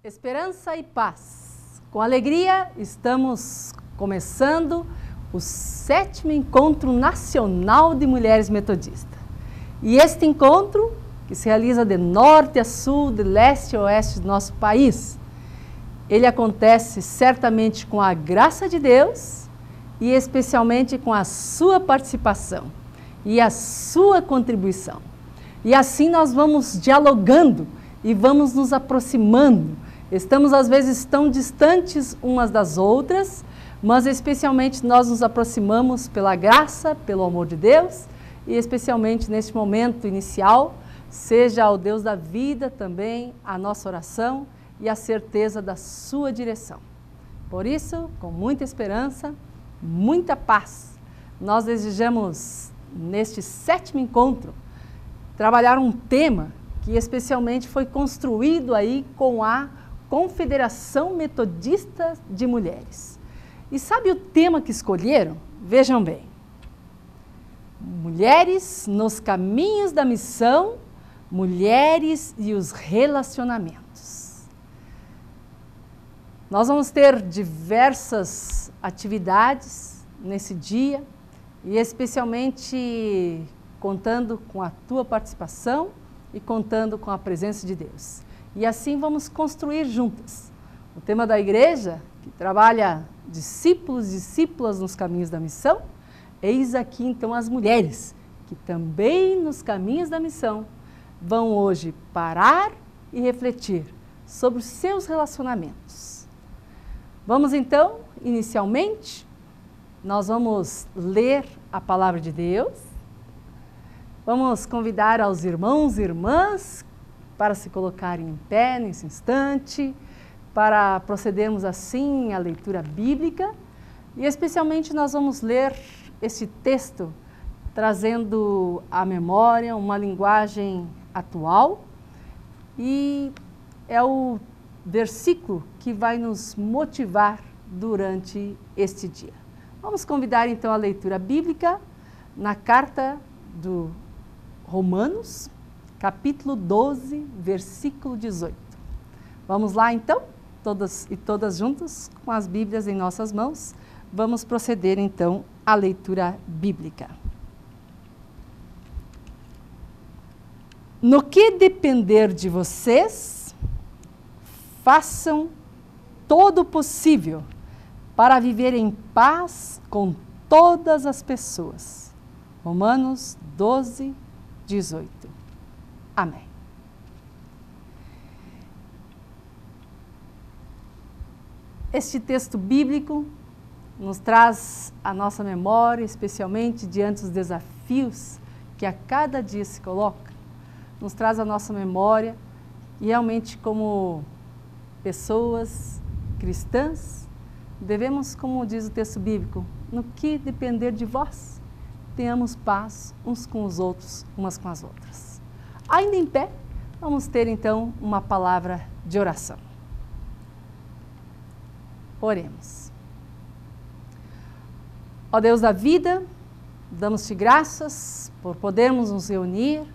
Esperança e paz. Com alegria, estamos começando o 7º Encontro Nacional de Mulheres Metodistas. E este encontro, que se realiza de norte a sul, de leste a oeste do nosso país, ele acontece certamente com a graça de Deus e especialmente com a sua participação e a sua contribuição. E assim nós vamos dialogando e vamos nos aproximando. Estamos às vezes tão distantes umas das outras, mas especialmente nós nos aproximamos pela graça, pelo amor de Deus, e especialmente neste momento inicial, seja ao Deus da vida também a nossa oração e a certeza da sua direção. Por isso, com muita esperança, muita paz, nós desejamos neste 7º encontro trabalhar um tema que especialmente foi construído aí com a Confederação Metodista de Mulheres. E sabe o tema que escolheram? Vejam bem. Mulheres nos caminhos da missão, mulheres e os relacionamentos. Nós vamos ter diversas atividades nesse dia e especialmente contando com a tua participação e contando com a presença de Deus. E assim vamos construir juntas. O tema da igreja, que trabalha discípulos e discípulas nos caminhos da missão, eis aqui então as mulheres, que também nos caminhos da missão vão hoje parar e refletir sobre os seus relacionamentos. Vamos então, inicialmente, nós vamos ler a palavra de Deus. Vamos convidar aos irmãos e irmãs para se colocarem em pé nesse instante, para procedermos assim à leitura bíblica. E especialmente nós vamos ler esse texto trazendo à memória uma linguagem atual e é o versículo que vai nos motivar durante este dia. Vamos convidar então a leitura bíblica na carta do Romanos, capítulo 12, versículo 18. Vamos lá então, todas e todas juntas, com as Bíblias em nossas mãos, vamos proceder então à leitura bíblica. No que depender de vocês, façam todo o possível para viver em paz com todas as pessoas. Romanos 12, 18. Amém. Este texto bíblico nos traz a nossa memória, especialmente diante dos desafios que a cada dia se coloca, nos traz a nossa memória e realmente como pessoas cristãs, devemos, como diz o texto bíblico, no que depender de vós, tenhamos paz uns com os outros, umas com as outras. Ainda em pé, vamos ter então uma palavra de oração. Oremos. Ó Deus da vida, damos-te graças por podermos nos reunir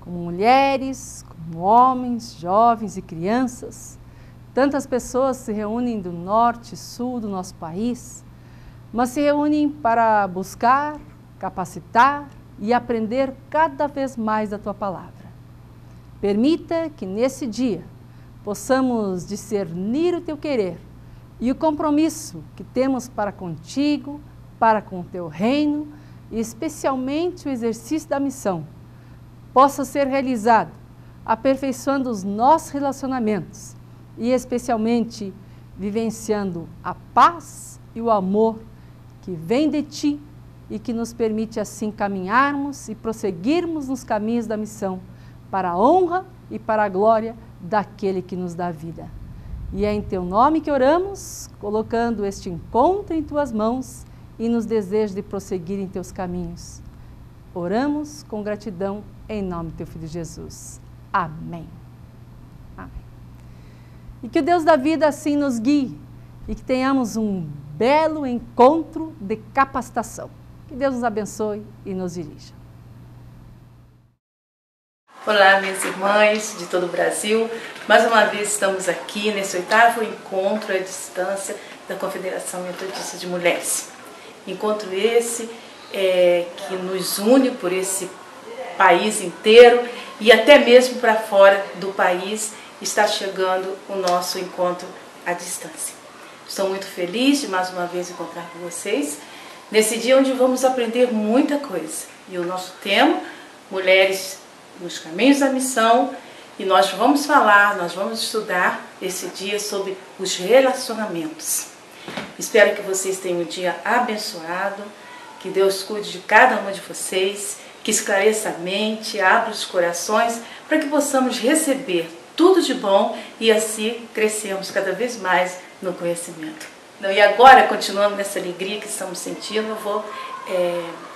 como mulheres, como homens, jovens e crianças. Tantas pessoas se reúnem do norte e sul do nosso país, mas se reúnem para buscar, capacitar e aprender cada vez mais da tua palavra. Permita que nesse dia possamos discernir o teu querer e o compromisso que temos para contigo, para com o teu reino e especialmente o exercício da missão, possa ser realizado aperfeiçoando os nossos relacionamentos e especialmente vivenciando a paz e o amor que vem de ti e que nos permite assim caminharmos e prosseguirmos nos caminhos da missão para a honra e para a glória daquele que nos dá a vida. E é em teu nome que oramos, colocando este encontro em tuas mãos e nos desejos de prosseguir em teus caminhos. Oramos com gratidão em nome do teu Filho Jesus. Amém. Amém. E que o Deus da vida assim nos guie e que tenhamos um belo encontro de capacitação. Que Deus nos abençoe e nos dirija. Olá, minhas irmãs de todo o Brasil. Mais uma vez estamos aqui nesse 8º encontro à distância da Confederação Metodista de Mulheres. Encontro esse que nos une por esse país inteiro e até mesmo para fora do país está chegando o nosso encontro à distância. Estou muito feliz de mais uma vez encontrar com vocês nesse dia onde vamos aprender muita coisa. E o nosso tema, Mulheres nos Caminhos da Missão, e nós vamos estudar esse dia sobre os relacionamentos. Espero que vocês tenham um dia abençoado, que Deus cuide de cada uma de vocês, que esclareça a mente, abra os corações, para que possamos receber tudo de bom e assim crescermos cada vez mais no conhecimento. E agora, continuando nessa alegria que estamos sentindo, eu vou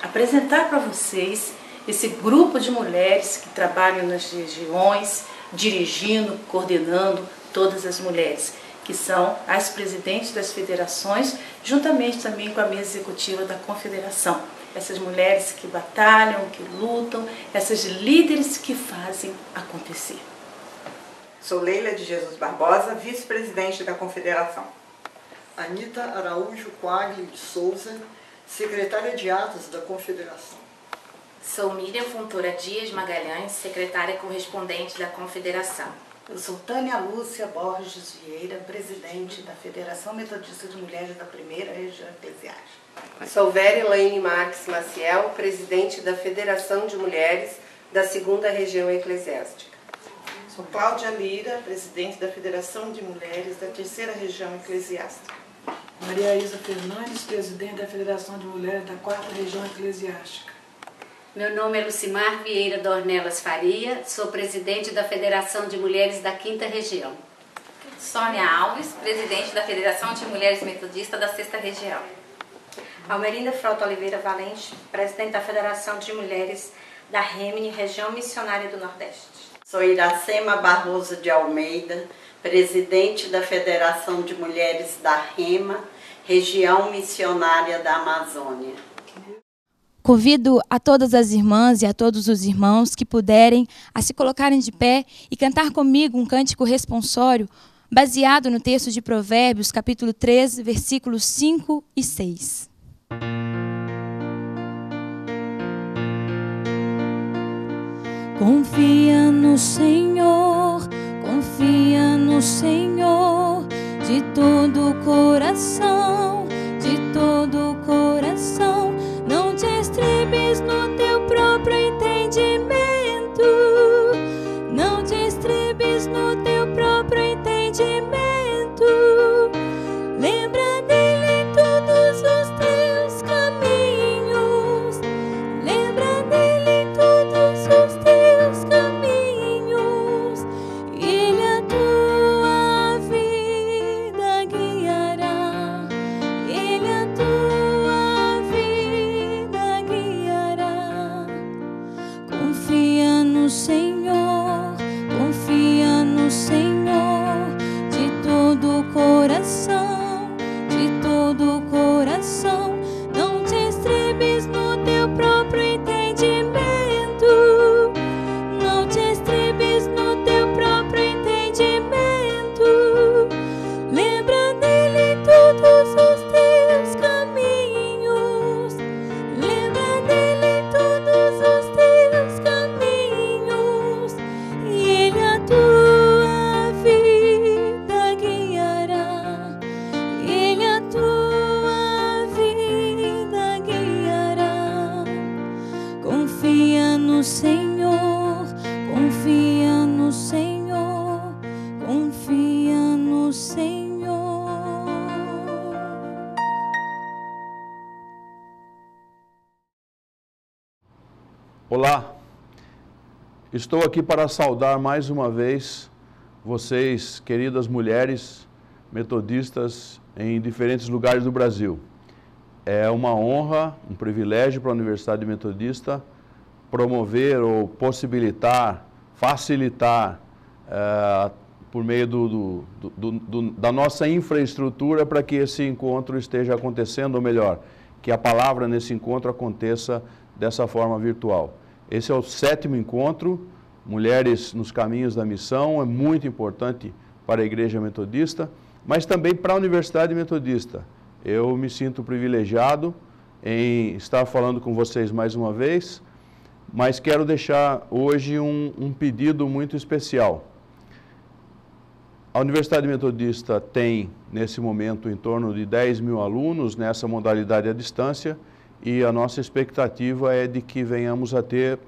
apresentar para vocês esse grupo de mulheres que trabalham nas regiões, dirigindo, coordenando todas as mulheres, que são as presidentes das federações, juntamente também com a mesa executiva da confederação. Essas mulheres que batalham, que lutam, essas líderes que fazem acontecer. Sou Leila de Jesus Barbosa, vice-presidente da confederação. Anita Araújo Quagli de Souza, secretária de atos da confederação. Sou Miriam Fontoura Dias Magalhães, secretária correspondente da Confederação. Eu sou Tânia Lúcia Borges Vieira, presidente da Federação Metodista de Mulheres da 1ª Região Eclesiástica. Sou Vera Elaine Marques Maciel, presidente da Federação de Mulheres da 2ª Região Eclesiástica. Sou Cláudia Lira, presidente da Federação de Mulheres da 3ª Região Eclesiástica. Maria Isa Fernandes, presidente da Federação de Mulheres da 4ª Região Eclesiástica. Meu nome é Lucimar Vieira Dornelas Faria, sou presidente da Federação de Mulheres da 5ª Região. Sônia Alves, presidente da Federação de Mulheres Metodistas da 6ª Região. Almerinda Frota Oliveira Valente, presidente da Federação de Mulheres da Remini, Região Missionária do Nordeste. Sou Iracema Barroso de Almeida, presidente da Federação de Mulheres da REMA, Região Missionária da Amazônia. Convido a todas as irmãs e a todos os irmãos que puderem a se colocarem de pé e cantar comigo um cântico responsório baseado no texto de Provérbios, capítulo 3, versículos 5 e 6. Confia no Senhor de todo o coração, de todo o coração. Não te estribes no teu próprio entendimento, não te estribes no teu próprio entendimento. Lembra dele em todos os teus caminhos, lembra dele em todos os teus caminhos, e ele a tua vida guiará, ele a tua vida guiará. Confia no Senhor, confia no Senhor, de todo o coração, de todo o coração. Não te estribes no teu próprio entendimento, não te estribes no teu próprio entendimento. Lembra dele em todos os teus caminhos, lembra dele em todos os teus caminhos, e ele a tua vida guiará, ele a tua vida guiará. Confia no Senhor, confia no Senhor, confia no Senhor. Olá, estou aqui para saudar mais uma vez vocês, queridas mulheres metodistas em diferentes lugares do Brasil. É uma honra, um privilégio para a Universidade Metodista promover ou possibilitar, facilitar por meio da nossa infraestrutura para que esse encontro esteja acontecendo, ou melhor, que a palavra nesse encontro aconteça dessa forma virtual. Esse é o 7º encontro Mulheres nos Caminhos da Missão é muito importante para a Igreja Metodista, mas também para a Universidade Metodista. Eu me sinto privilegiado em estar falando com vocês mais uma vez, mas quero deixar hoje um pedido muito especial. A Universidade Metodista tem, nesse momento, em torno de 10 mil alunos nessa modalidade à distância, e a nossa expectativa é de que venhamos a ter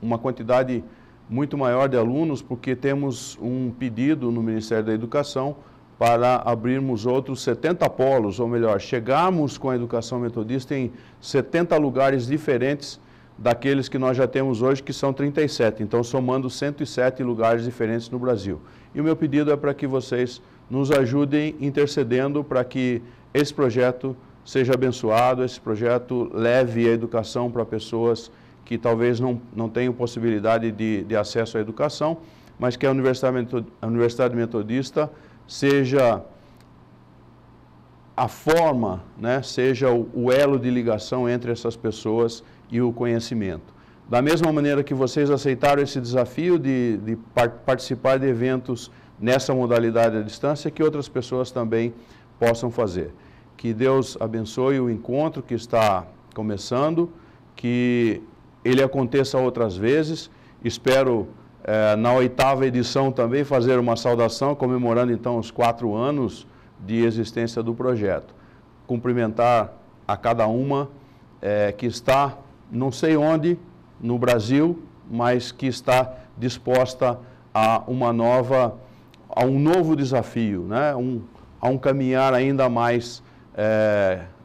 uma quantidade muito maior de alunos, porque temos um pedido no Ministério da Educação para abrirmos outros 70 polos, ou melhor, chegarmos com a educação metodista em 70 lugares diferentes daqueles que nós já temos hoje, que são 37, então somando 107 lugares diferentes no Brasil. E o meu pedido é para que vocês nos ajudem intercedendo para que esse projeto seja abençoado, esse projeto leve a educação para pessoas que talvez não tenham possibilidade de acesso à educação, mas que a Universidade Metodista seja a forma, né, seja o elo de ligação entre essas pessoas e o conhecimento. Da mesma maneira que vocês aceitaram esse desafio de participar de eventos nessa modalidade à distância, que outras pessoas também possam fazer. Que Deus abençoe o encontro que está começando, que ele aconteça outras vezes. Espero, na 8ª edição também, fazer uma saudação, comemorando então os 4 anos de existência do projeto. Cumprimentar a cada uma que está, não sei onde, no Brasil, mas que está disposta a um novo desafio, né? A um caminhar ainda mais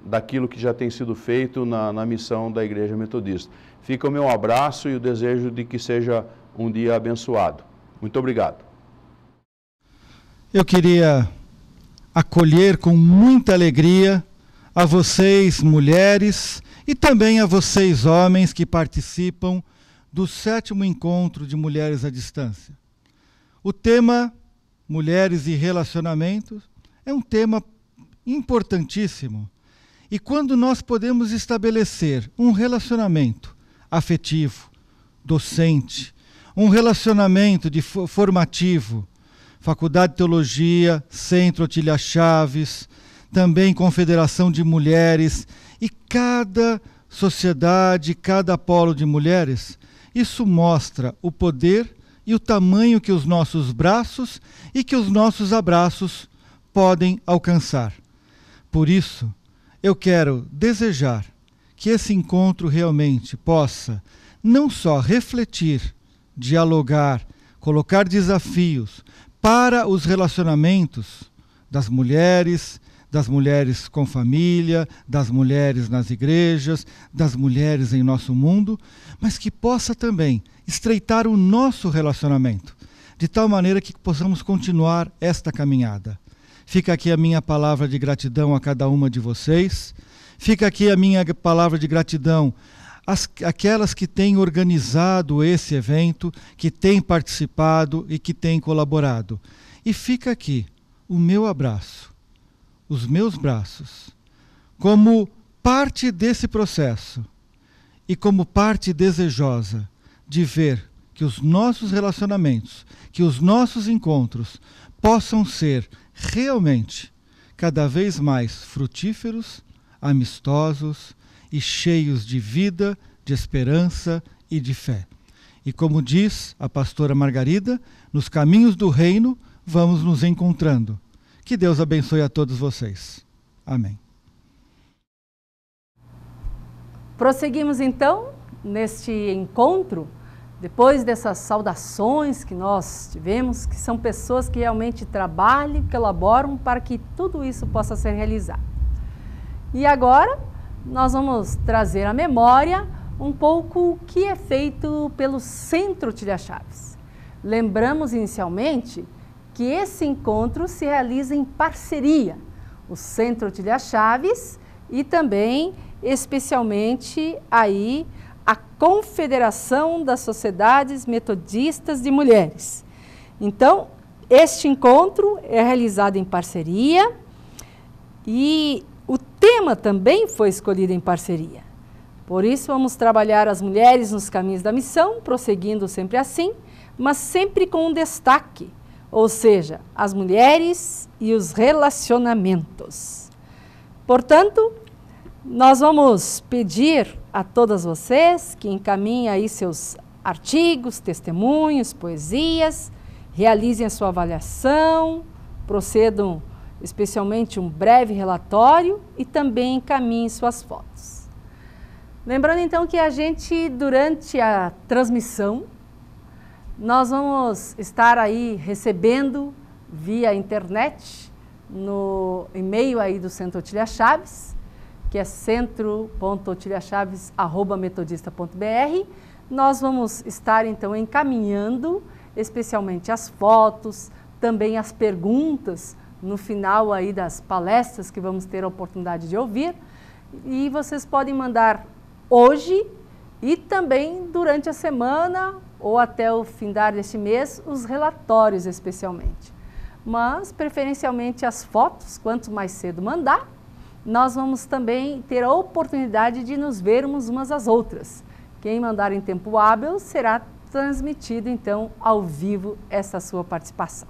daquilo que já tem sido feito na missão da Igreja Metodista. Fica o meu abraço e o desejo de que seja um dia abençoado. Muito obrigado. Eu queria acolher com muita alegria a vocês, mulheres, e também a vocês, homens, que participam do 7º Encontro de Mulheres à Distância. O tema Mulheres e Relacionamentos é um tema importantíssimo. E quando nós podemos estabelecer um relacionamento afetivo, docente, um relacionamento formativo, Faculdade de Teologia, Centro Otília Chaves, também Confederação de Mulheres, e cada sociedade, cada polo de mulheres, isso mostra o poder e o tamanho que os nossos braços e que os nossos abraços podem alcançar. Por isso, eu quero desejar que esse encontro realmente possa não só refletir, dialogar, colocar desafios para os relacionamentos das mulheres com família, das mulheres nas igrejas, das mulheres em nosso mundo, mas que possa também estreitar o nosso relacionamento, de tal maneira que possamos continuar esta caminhada. Fica aqui a minha palavra de gratidão a cada uma de vocês, fica aqui a minha palavra de gratidão àquelas que têm organizado esse evento, que têm participado e que têm colaborado. E fica aqui o meu abraço, os meus braços, como parte desse processo e como parte desejosa de ver que os nossos relacionamentos, que os nossos encontros possam ser realmente cada vez mais frutíferos, amistosos e cheios de vida, de esperança e de fé. E como diz a pastora Margarida, nos caminhos do reino vamos nos encontrando. Que Deus abençoe a todos vocês. Amém. Prosseguimos então neste encontro, depois dessas saudações que nós tivemos, que são pessoas que realmente trabalham, que elaboram para que tudo isso possa ser realizado. E agora nós vamos trazer à memória um pouco o que é feito pelo Centro Otília Chaves. Lembramos inicialmente que esse encontro se realiza em parceria, o Centro Otília Chaves e também, especialmente, aí, a Confederação das Sociedades Metodistas de Mulheres. Então, este encontro é realizado em parceria e o tema também foi escolhido em parceria. Por isso, vamos trabalhar as mulheres nos caminhos da missão, prosseguindo sempre assim, mas sempre com um destaque, ou seja, as mulheres e os relacionamentos. Portanto, nós vamos pedir a todas vocês que encaminhem aí seus artigos, testemunhos, poesias, realizem a sua avaliação, procedam especialmente um breve relatório e também encaminhem suas fotos. Lembrando então que a gente, durante a transmissão, nós vamos estar aí recebendo via internet, no e-mail aí do Centro Otília Chaves, que é centro.otiliachaves@metodista.br. Nós vamos estar então encaminhando especialmente as fotos, também as perguntas no final aí das palestras que vamos ter a oportunidade de ouvir. E vocês podem mandar hoje e também durante a semana ou até o findar deste mês os relatórios especialmente. Mas preferencialmente as fotos, quanto mais cedo mandar, nós vamos também ter a oportunidade de nos vermos umas às outras. Quem mandar em tempo hábil será transmitido então ao vivo essa sua participação.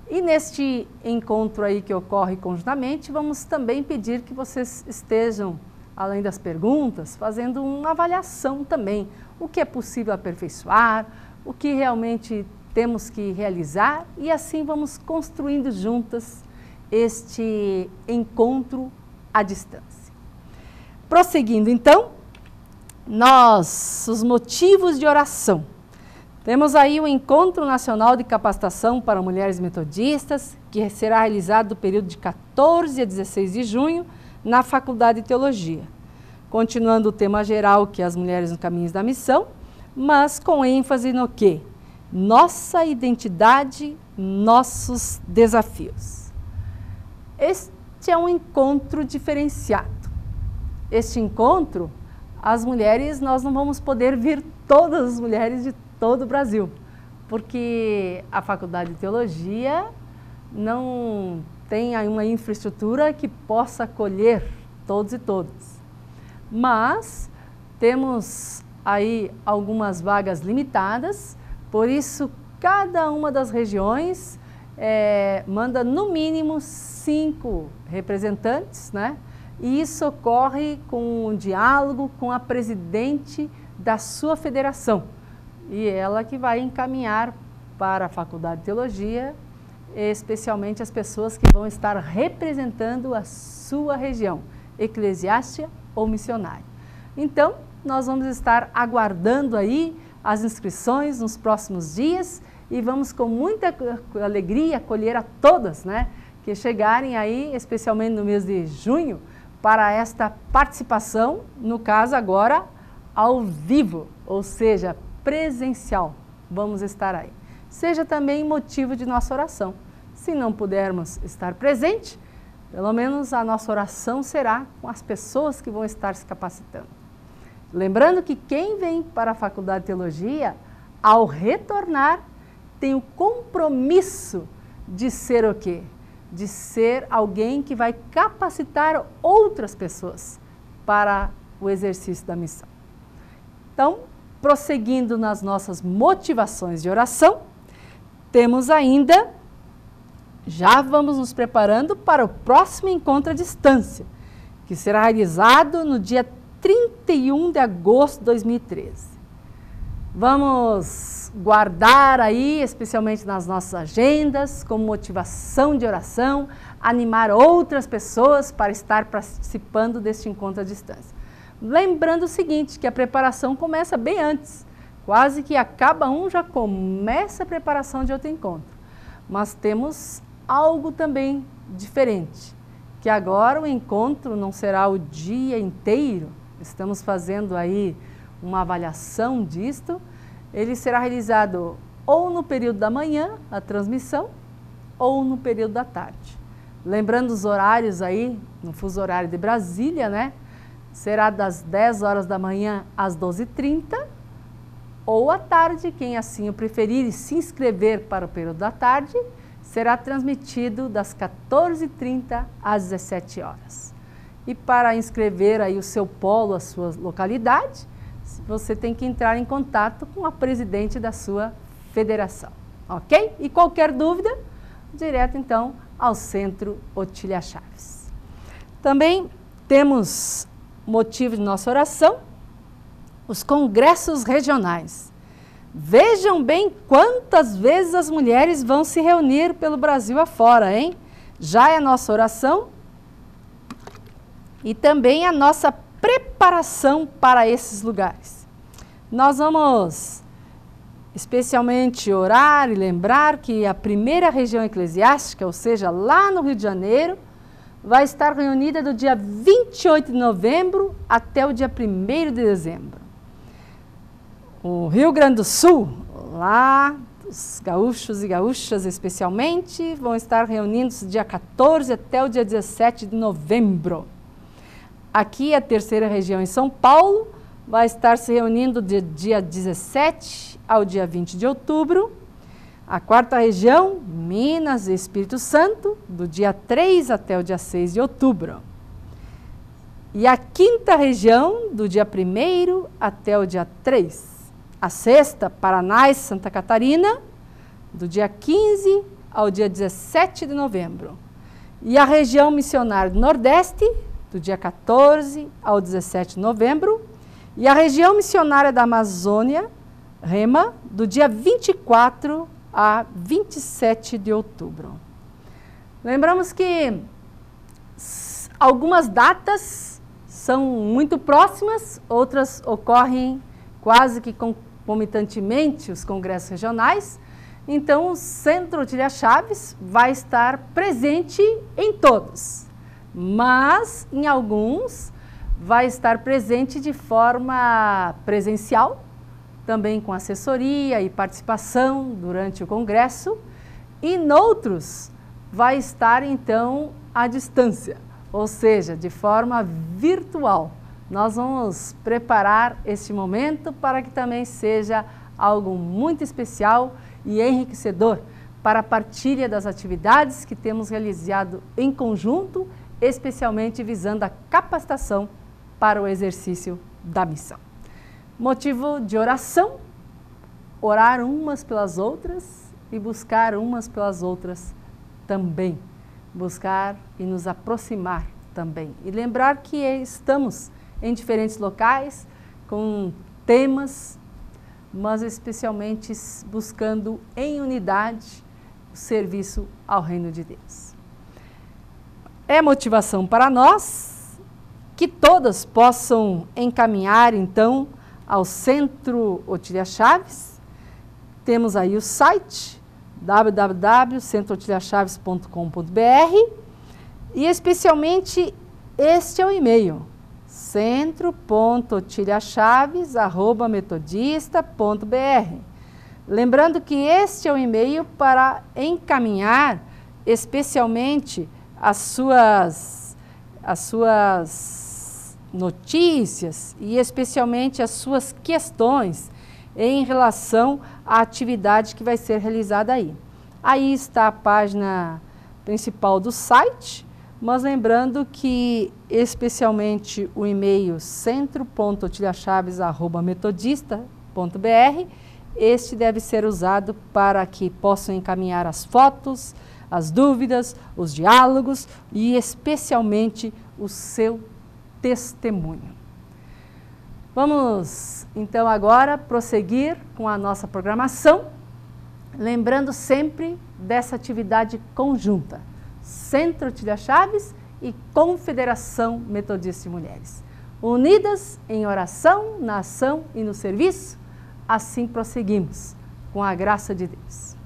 E neste encontro aí que ocorre conjuntamente, vamos também pedir que vocês estejam, além das perguntas, fazendo uma avaliação também. O que é possível aperfeiçoar, o que realmente temos que realizar, e assim vamos construindo juntas este encontro à distância. Prosseguindo então, os motivos de oração. Temos aí o Encontro Nacional de Capacitação para Mulheres Metodistas, que será realizado no período de 14 a 16 de junho, na Faculdade de Teologia. Continuando o tema geral, que é as mulheres no caminho da missão, mas com ênfase no quê? Nossa identidade, nossos desafios. Este é um encontro diferenciado. Este encontro, as mulheres, nós não vamos poder vir todas as mulheres de todo o Brasil, porque a Faculdade de Teologia não tem uma infraestrutura que possa acolher todos e todas. Mas temos aí algumas vagas limitadas, por isso cada uma das regiões manda no mínimo 5 representantes, né? E isso ocorre com um diálogo com a presidente da sua federação. E ela que vai encaminhar para a Faculdade de Teologia, especialmente as pessoas que vão estar representando a sua região, eclesiástica ou missionária. Então, nós vamos estar aguardando aí as inscrições nos próximos dias e vamos com muita alegria acolher a todas, né, que chegarem aí, especialmente no mês de junho, para esta participação, no caso agora, ao vivo, ou seja, presencial. Vamos estar aí. Seja também motivo de nossa oração. Se não pudermos estar presente, pelo menos a nossa oração será com as pessoas que vão estar se capacitando. Lembrando que quem vem para a Faculdade de Teologia, ao retornar, tem o compromisso de ser o quê? De ser alguém que vai capacitar outras pessoas para o exercício da missão. Então, prosseguindo nas nossas motivações de oração, temos ainda, já vamos nos preparando para o próximo encontro à distância, que será realizado no dia 31 de agosto de 2013. Vamos guardar aí, especialmente nas nossas agendas, como motivação de oração, animar outras pessoas para estar participando deste encontro à distância. Lembrando o seguinte, que a preparação começa bem antes, quase que acaba um, já começa a preparação de outro encontro. Mas temos algo também diferente, que agora o encontro não será o dia inteiro, estamos fazendo aí uma avaliação disto, ele será realizado ou no período da manhã, a transmissão, ou no período da tarde. Lembrando os horários aí, no fuso horário de Brasília, né? Será das 10 horas da manhã às 12h30, ou à tarde, quem assim o preferir e se inscrever para o período da tarde, será transmitido das 14h30 às 17 horas. E para inscrever aí o seu polo, a sua localidade, você tem que entrar em contato com a presidente da sua federação, ok? E qualquer dúvida, direto então ao Centro Otília Chaves. Também temos motivo de nossa oração, os congressos regionais. Vejam bem quantas vezes as mulheres vão se reunir pelo Brasil afora, hein? Já é a nossa oração e também a nossa preparação para esses lugares. Nós vamos especialmente orar e lembrar que a primeira região eclesiástica, ou seja, lá no Rio de Janeiro, vai estar reunida do dia 28 de novembro até o dia 1º de dezembro. O Rio Grande do Sul, lá, os gaúchos e gaúchas especialmente, vão estar reunidos do dia 14 até o dia 17 de novembro. Aqui, a terceira região em São Paulo, vai estar se reunindo do dia 17 ao dia 20 de outubro. A quarta região, Minas e Espírito Santo, do dia 3 até o dia 6 de outubro. E a quinta região, do dia 1º até o dia 3. A sexta, Paraná e Santa Catarina, do dia 15 ao dia 17 de novembro. E a região missionária do Nordeste, do dia 14 ao 17 de novembro. E a região missionária da Amazônia, Rema, do dia 24 a 27 de outubro. Lembramos que algumas datas são muito próximas, outras ocorrem quase que concomitantemente os congressos regionais. Então, o Centro Otília Chaves vai estar presente em todos, mas em alguns vai estar presente de forma presencial, também com assessoria e participação durante o congresso, e noutros vai estar então à distância, ou seja, de forma virtual. Nós vamos preparar este momento para que também seja algo muito especial e enriquecedor para a partilha das atividades que temos realizado em conjunto, especialmente visando a capacitação para o exercício da missão. Motivo de oração, orar umas pelas outras e buscar umas pelas outras também. Buscar e nos aproximar também. E lembrar que estamos em diferentes locais, com temas, mas especialmente buscando em unidade o serviço ao reino de Deus. É motivação para nós que todas possam encaminhar, então, ao Centro Otília Chaves. Temos aí o site www.centrootiliachaves.com.br e, especialmente, este é o e-mail, centro.otiliachaves@metodista.br. Lembrando que este é o e-mail para encaminhar, especialmente, as suas notícias e especialmente as suas questões em relação à atividade que vai ser realizada aí. Aí está a página principal do site, mas lembrando que especialmente o e-mail centro.otiliachaves@metodista.br, este deve ser usado para que possam encaminhar as fotos, as dúvidas, os diálogos e especialmente o seu testemunho. Vamos então agora prosseguir com a nossa programação, lembrando sempre dessa atividade conjunta, Centro Otília Chaves e Confederação Metodista de Mulheres. Unidas em oração, na ação e no serviço, assim prosseguimos, com a graça de Deus.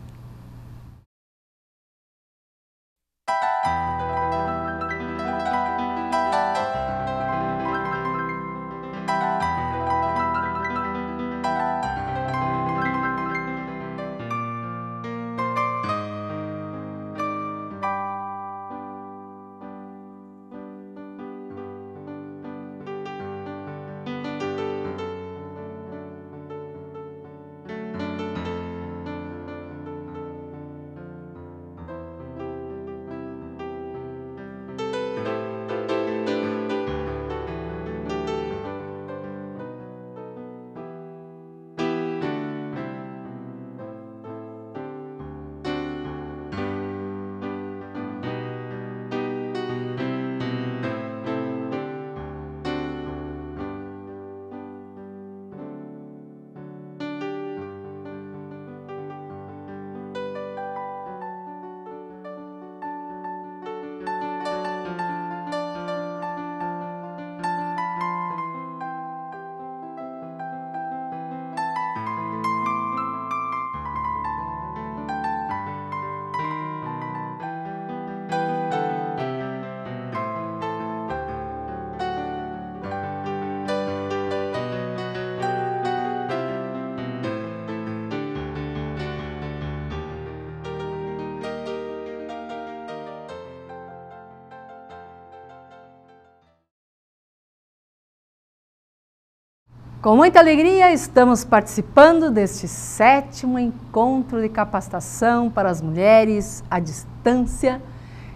Com muita alegria, estamos participando deste 7º encontro de capacitação para as mulheres à distância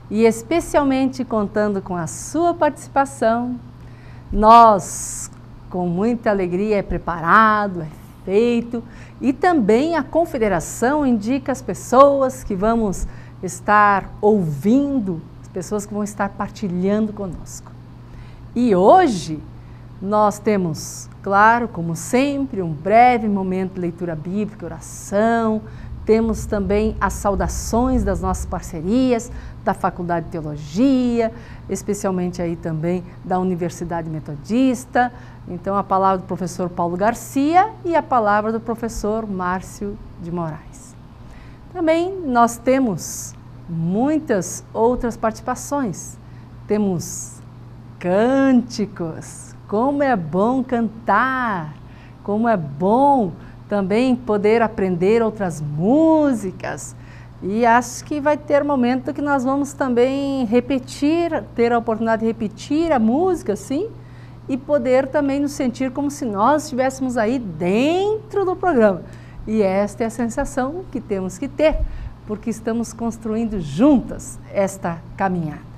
e especialmente contando com a sua participação. Nós, com muita alegria, é preparado, é feito e também a Confederação indica as pessoas que vamos estar ouvindo, as pessoas que vão estar partilhando conosco. E hoje nós temos, claro, como sempre, um breve momento de leitura bíblica, oração. Temos também as saudações das nossas parcerias, da Faculdade de Teologia, especialmente aí também da Universidade Metodista. Então, a palavra do professor Paulo Garcia e a palavra do professor Márcio de Moraes. Também nós temos muitas outras participações. Temos cânticos. Como é bom cantar, como é bom também poder aprender outras músicas. E acho que vai ter momento que nós vamos também repetir, ter a oportunidade de repetir a música, sim, e poder também nos sentir como se nós estivéssemos aí dentro do programa. E esta é a sensação que temos que ter, porque estamos construindo juntas esta caminhada.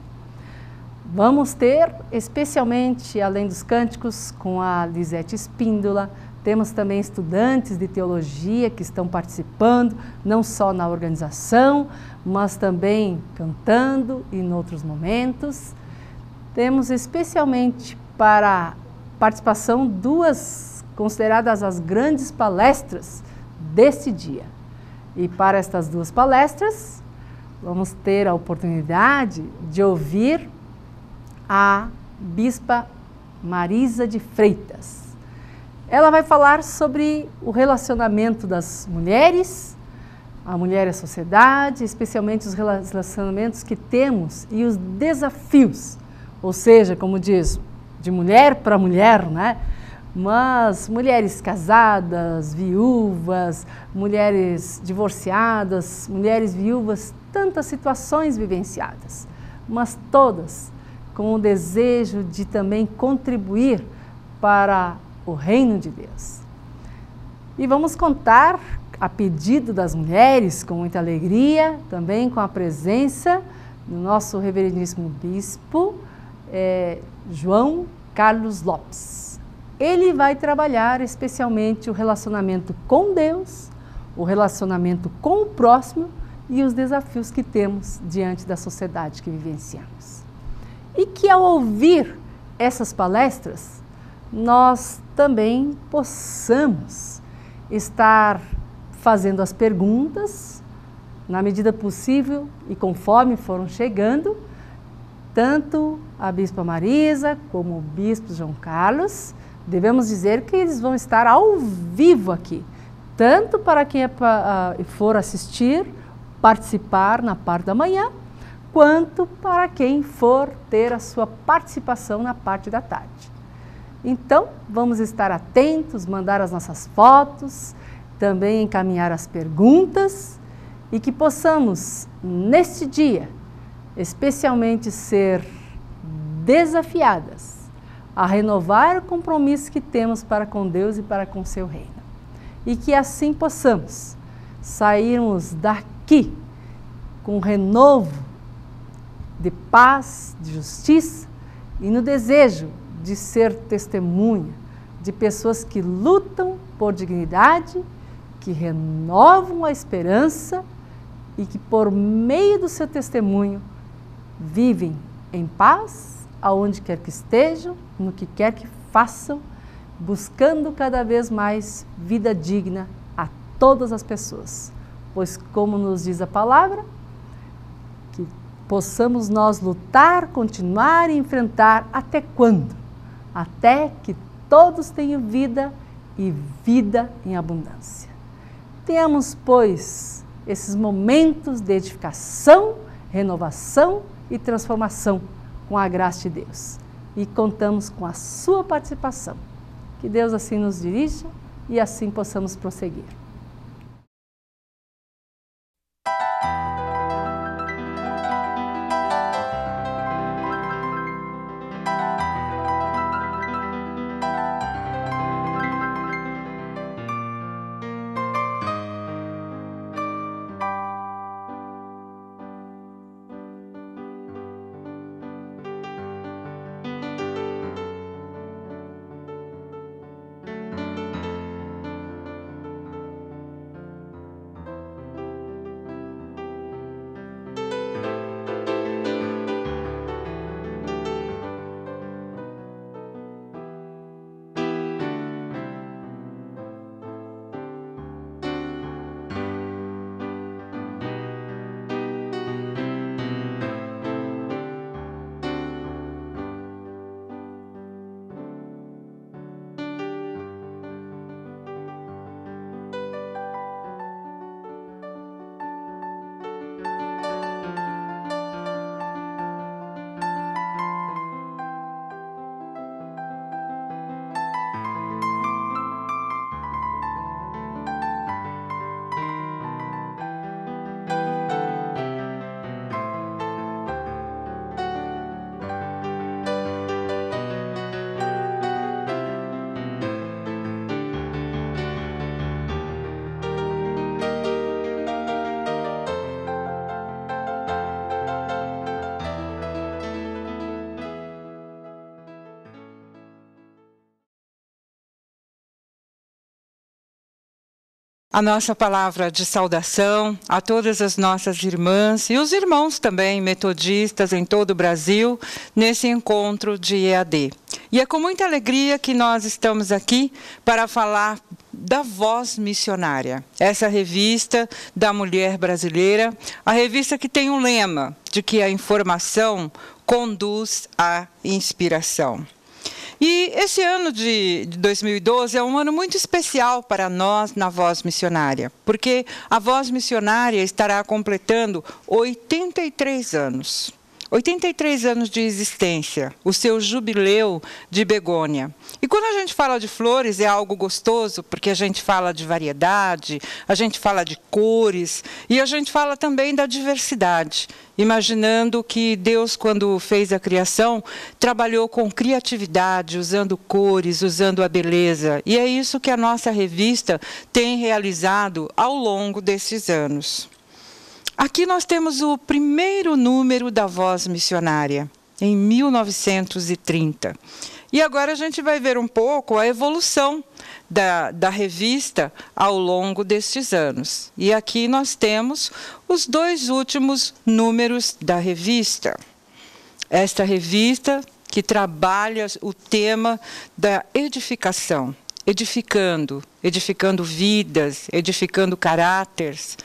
Vamos ter, especialmente, além dos cânticos, com a Lisete Espíndola, temos também estudantes de teologia que estão participando, não só na organização, mas também cantando e em outros momentos. Temos especialmente para a participação 2 consideradas as grandes palestras deste dia. E para estas 2 palestras, vamos ter a oportunidade de ouvir a Bispa Marisa de Freitas. Ela vai falar sobre o relacionamento das mulheres, a mulher e a sociedade, especialmente os relacionamentos que temos e os desafios, ou seja, como diz, de mulher para mulher, né? Mas mulheres casadas, viúvas, mulheres divorciadas, mulheres viúvas, tantas situações vivenciadas, mas todas com o desejo de também contribuir para o reino de Deus. E vamos contar, a pedido das mulheres, com muita alegria, também com a presença do nosso reverendíssimo bispo, João Carlos Lopes. Ele vai trabalhar especialmente o relacionamento com Deus, o relacionamento com o próximo e os desafios que temos diante da sociedade que vivenciamos. E que ao ouvir essas palestras, nós também possamos estar fazendo as perguntas, na medida possível e conforme foram chegando, tanto a Bispa Marisa como o Bispo João Carlos. Devemos dizer que eles vão estar ao vivo aqui, tanto para quem for assistir, participar na parte da manhã, quanto para quem for ter a sua participação na parte da tarde. Então, vamos estar atentos, mandar as nossas fotos, também encaminhar as perguntas e que possamos, neste dia, especialmente ser desafiadas a renovar o compromisso que temos para com Deus e para com o seu reino. E que assim possamos sairmos daqui com renovo de paz, de justiça e no desejo de ser testemunha de pessoas que lutam por dignidade, que renovam a esperança e que por meio do seu testemunho vivem em paz, aonde quer que estejam, no que quer que façam, buscando cada vez mais vida digna a todas as pessoas. Pois como nos diz a palavra, que possamos nós lutar, continuar e enfrentar até quando? Até que todos tenham vida e vida em abundância. Tenhamos, pois, esses momentos de edificação, renovação e transformação com a graça de Deus. E contamos com a sua participação. Que Deus assim nos dirija e assim possamos prosseguir. a nossa palavra de saudação a todas as nossas irmãs e os irmãos também metodistas em todo o Brasil nesse encontro de EAD. E é com muita alegria que nós estamos aqui para falar da Voz Missionária, essa revista da mulher brasileira, a revista que tem um lema de que a informação conduz à inspiração. E esse ano de 2012 é um ano muito especial para nós na Voz Missionária, porque a Voz Missionária estará completando 83 anos. 83 anos de existência, o seu jubileu de begônia. E quando a gente fala de flores é algo gostoso, porque a gente fala de variedade, a gente fala de cores e a gente fala também da diversidade, imaginando que Deus, quando fez a criação, trabalhou com criatividade, usando cores, usando a beleza. E é isso que a nossa revista tem realizado ao longo desses anos. Aqui nós temos o primeiro número da Voz Missionária, em 1930. E agora a gente vai ver um pouco a evolução da revista ao longo destes anos. E aqui nós temos os 2 últimos números da revista. Esta revista que trabalha o tema da edificação, edificando vidas, edificando caráteres.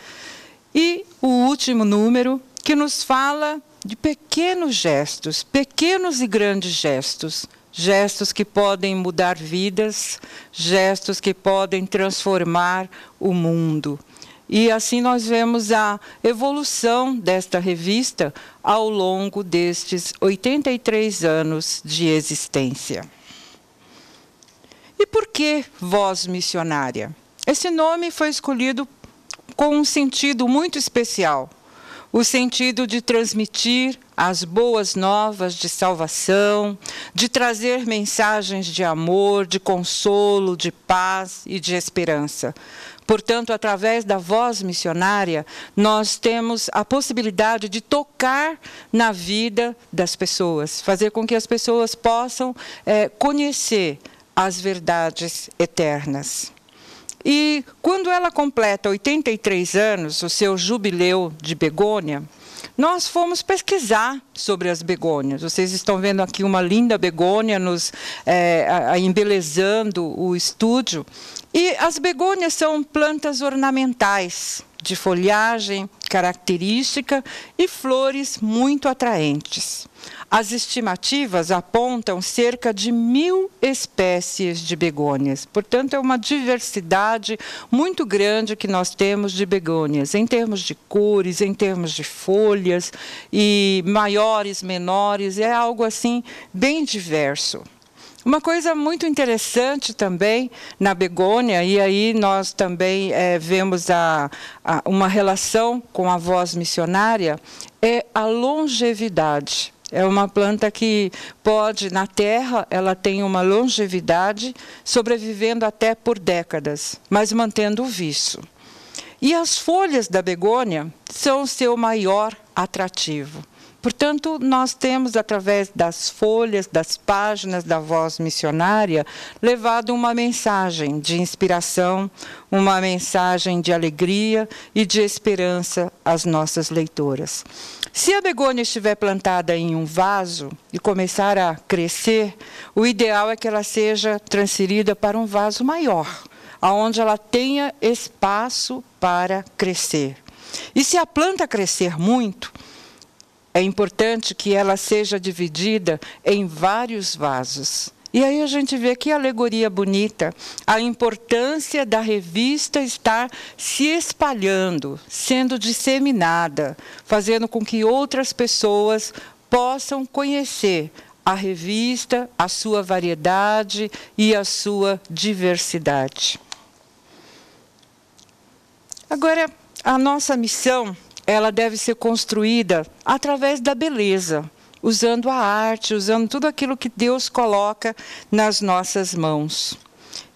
E o último número, que nos fala de pequenos gestos, pequenos e grandes gestos, gestos que podem mudar vidas, gestos que podem transformar o mundo. E assim nós vemos a evolução desta revista ao longo destes 83 anos de existência. E por que Voz Missionária? Esse nome foi escolhido com um sentido muito especial, o sentido de transmitir as boas novas de salvação, de trazer mensagens de amor, de consolo, de paz e de esperança. Portanto, através da Voz Missionária, nós temos a possibilidade de tocar na vida das pessoas, fazer com que as pessoas possam conhecer as verdades eternas. E quando ela completa 83 anos, o seu jubileu de begônia, nós fomos pesquisar sobre as begônias. Vocês estão vendo aqui uma linda begônia nos embelezando o estúdio. E as begônias são plantas ornamentais, de folhagem característica e flores muito atraentes. As estimativas apontam cerca de 1000 espécies de begônias. Portanto, é uma diversidade muito grande que nós temos de begônias, em termos de cores, em termos de folhas, e maiores, menores, é algo assim bem diverso. Uma coisa muito interessante também na begônia, e aí nós também vemos uma relação com a Voz Missionária, é a longevidade. É uma planta que pode, na terra, ela tem uma longevidade, sobrevivendo até por décadas, mas mantendo o viço. E as folhas da begônia são o seu maior atrativo. Portanto, nós temos, através das folhas, das páginas da Voz Missionária, levado uma mensagem de inspiração, uma mensagem de alegria e de esperança às nossas leitoras. Se a begônia estiver plantada em um vaso e começar a crescer, o ideal é que ela seja transferida para um vaso maior, onde ela tenha espaço para crescer. E se a planta crescer muito, é importante que ela seja dividida em vários vasos. E aí a gente vê que alegoria bonita, a importância da revista estar se espalhando, sendo disseminada, fazendo com que outras pessoas possam conhecer a revista, a sua variedade e a sua diversidade. Agora, a nossa missão, ela deve ser construída através da beleza, usando a arte, usando tudo aquilo que Deus coloca nas nossas mãos.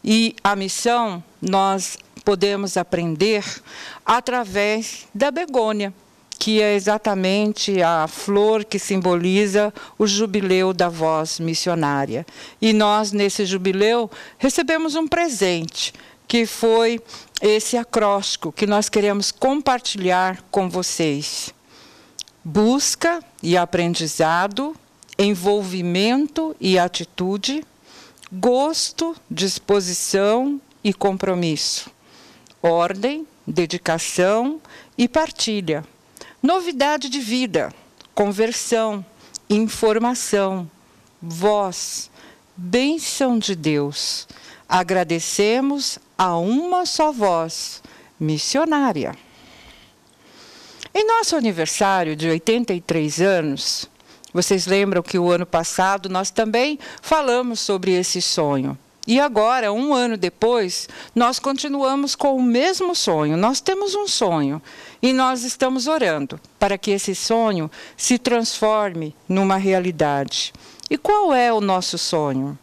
E a missão nós podemos aprender através da begônia, que é exatamente a flor que simboliza o jubileu da Voz Missionária. E nós, nesse jubileu, recebemos um presente, que foi esse acróstico que nós queremos compartilhar com vocês. Busca e aprendizado, envolvimento e atitude, gosto, disposição e compromisso, ordem, dedicação e partilha, novidade de vida, conversão, informação, voz, bênção de Deus. Agradecemos a uma só voz, missionária. Em nosso aniversário de 83 anos, vocês lembram que o ano passado nós também falamos sobre esse sonho. E agora, um ano depois, nós continuamos com o mesmo sonho. Nós temos um sonho e nós estamos orando para que esse sonho se transforme numa realidade. E qual é o nosso sonho?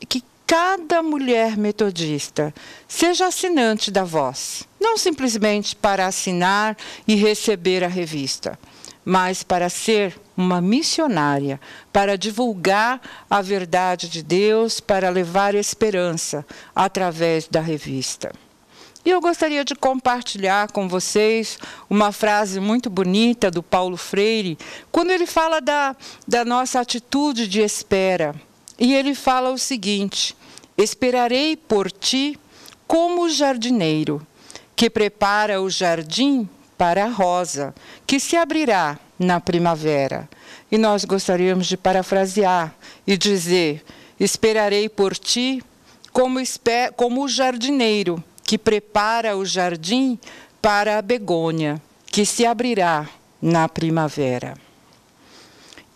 Que cada mulher metodista seja assinante da Voz, não simplesmente para assinar e receber a revista, mas para ser uma missionária, para divulgar a verdade de Deus, para levar esperança através da revista. E eu gostaria de compartilhar com vocês uma frase muito bonita do Paulo Freire, quando ele fala da nossa atitude de espera. E ele fala o seguinte: esperarei por ti como o jardineiro, que prepara o jardim para a rosa, que se abrirá na primavera. E nós gostaríamos de parafrasear e dizer: esperarei por ti como o jardineiro, que prepara o jardim para a begônia, que se abrirá na primavera.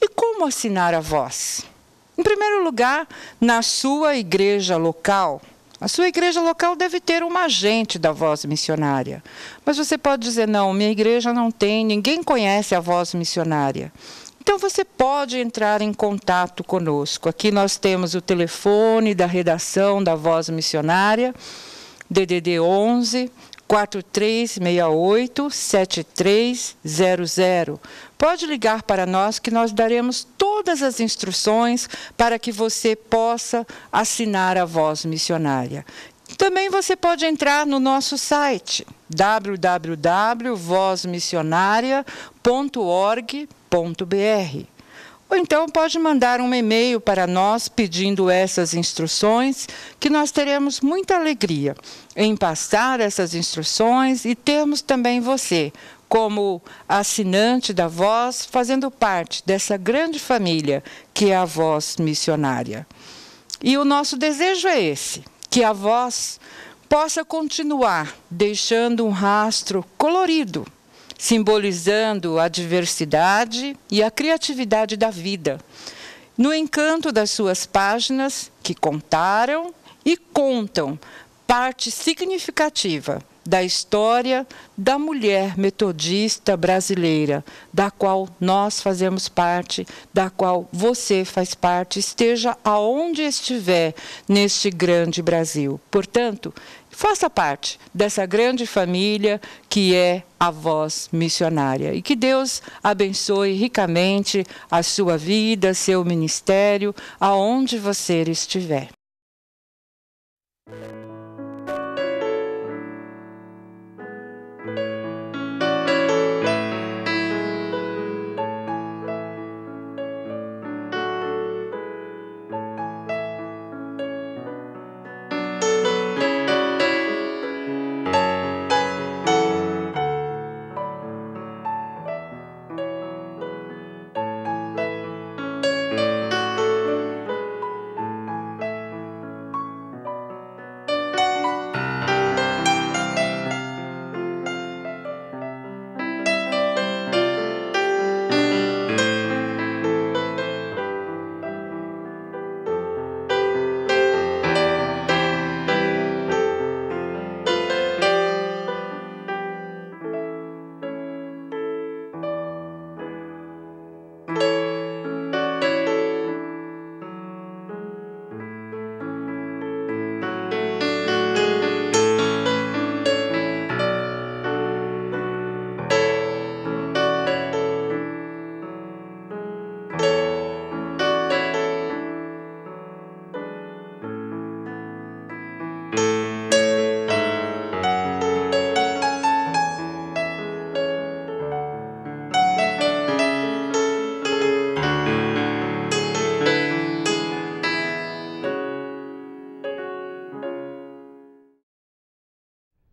E como assinar a Voz? Em primeiro lugar, na sua igreja local. A sua igreja local deve ter um agente da Voz Missionária. Mas você pode dizer: não, minha igreja não tem, ninguém conhece a Voz Missionária. Então você pode entrar em contato conosco. Aqui nós temos o telefone da redação da Voz Missionária, DDD 11 4368 7300. Pode ligar para nós que nós daremos todas as instruções para que você possa assinar a Voz Missionária. Também você pode entrar no nosso site www.vozmissionaria.org.br. Ou então pode mandar um e-mail para nós pedindo essas instruções, que nós teremos muita alegria em passar essas instruções e termos também você como assinante da Voz, fazendo parte dessa grande família que é a Voz Missionária. E o nosso desejo é esse, que a Voz possa continuar deixando um rastro colorido, simbolizando a diversidade e a criatividade da vida, no encanto das suas páginas que contaram e contam parte significativa da história da mulher metodista brasileira, da qual nós fazemos parte, da qual você faz parte, esteja aonde estiver neste grande Brasil. Portanto, faça parte dessa grande família que é a Voz Missionária. E que Deus abençoe ricamente a sua vida, seu ministério, aonde você estiver.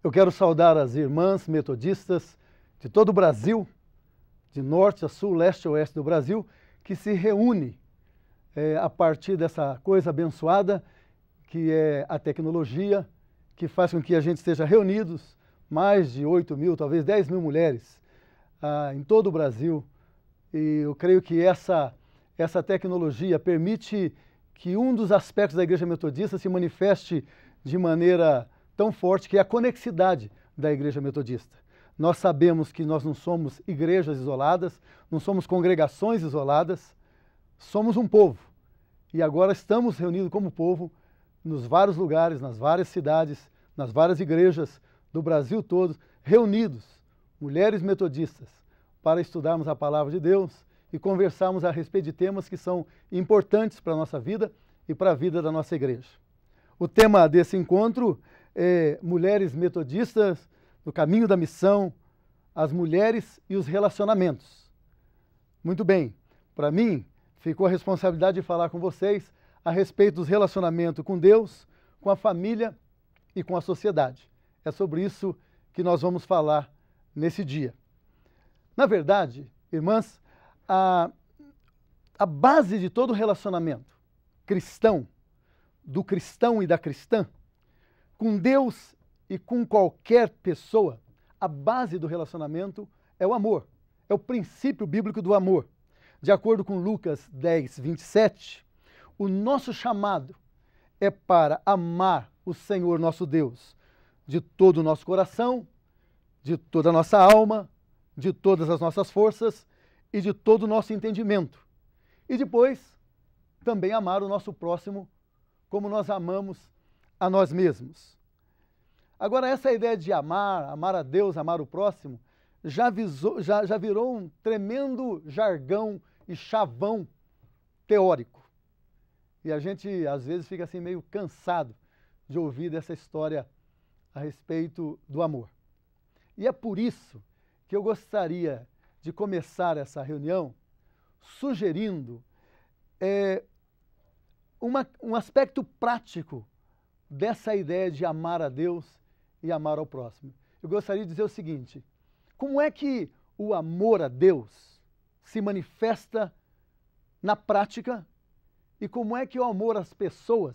Eu quero saudar as irmãs metodistas de todo o Brasil, de norte a sul, leste a oeste do Brasil, que se reúne a partir dessa coisa abençoada que é a tecnologia, que faz com que a gente esteja reunidos, mais de 8.000, talvez 10.000 mulheres em todo o Brasil. E eu creio que essa tecnologia permite que um dos aspectos da Igreja Metodista se manifeste de maneira tão forte, que é a conexidade da Igreja Metodista. Nós sabemos que nós não somos igrejas isoladas, não somos congregações isoladas, somos um povo. E agora estamos reunidos como povo nos vários lugares, nas várias cidades, nas várias igrejas do Brasil todo, reunidos, mulheres metodistas, para estudarmos a palavra de Deus e conversarmos a respeito de temas que são importantes para a nossa vida e para a vida da nossa igreja. O tema desse encontro é Mulheres Metodistas no Caminho da Missão, as mulheres e os relacionamentos. Muito bem, para mim ficou a responsabilidade de falar com vocês a respeito dos relacionamentos com Deus, com a família e com a sociedade. É sobre isso que nós vamos falar nesse dia. Na verdade, irmãs, a base de todo relacionamento cristão, do cristão e da cristã, com Deus e com qualquer pessoa, a base do relacionamento é o amor, é o princípio bíblico do amor. De acordo com Lucas 10, 27, o nosso chamado é para amar o Senhor nosso Deus de todo o nosso coração, de toda a nossa alma, de todas as nossas forças e de todo o nosso entendimento. E depois, também amar o nosso próximo como nós amamos a nós mesmos. Agora, essa ideia de amar a Deus, amar o próximo, já virou um tremendo jargão e chavão teórico. E a gente, às vezes, fica assim meio cansado de ouvir dessa história a respeito do amor. E é por isso que eu gostaria de começar essa reunião sugerindo um aspecto prático dessa ideia de amar a Deus e amar ao próximo. Eu gostaria de dizer o seguinte: como é que o amor a Deus se manifesta na prática e como é que o amor às pessoas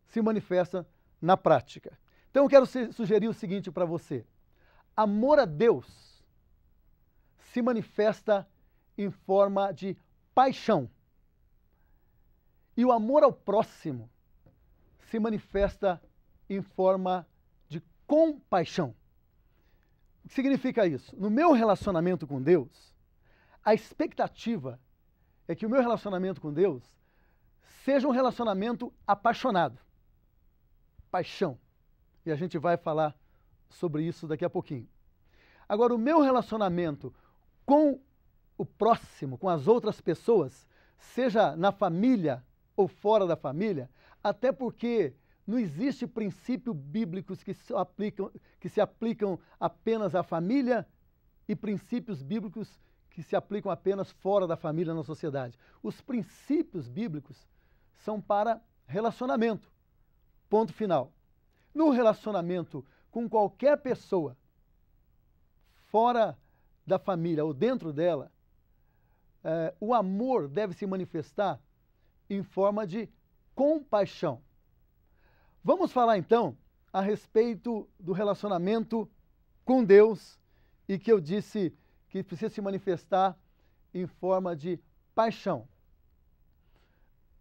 se manifesta na prática? Então eu quero sugerir o seguinte para você: amor a Deus se manifesta em forma de paixão e o amor ao próximo se manifesta em forma de compaixão. O que significa isso? No meu relacionamento com Deus, a expectativa é que o meu relacionamento com Deus seja um relacionamento apaixonado. Paixão. E a gente vai falar sobre isso daqui a pouquinho. Agora, o meu relacionamento com o próximo, com as outras pessoas, seja na família ou fora da família, até porque não existe princípios bíblicos que se aplicam apenas à família e princípios bíblicos que se aplicam apenas fora da família na sociedade. Os princípios bíblicos são para relacionamento. Ponto final. No relacionamento com qualquer pessoa, fora da família ou dentro dela, o amor deve se manifestar em forma de compaixão. Vamos falar então a respeito do relacionamento com Deus e que eu disse que precisa se manifestar em forma de paixão.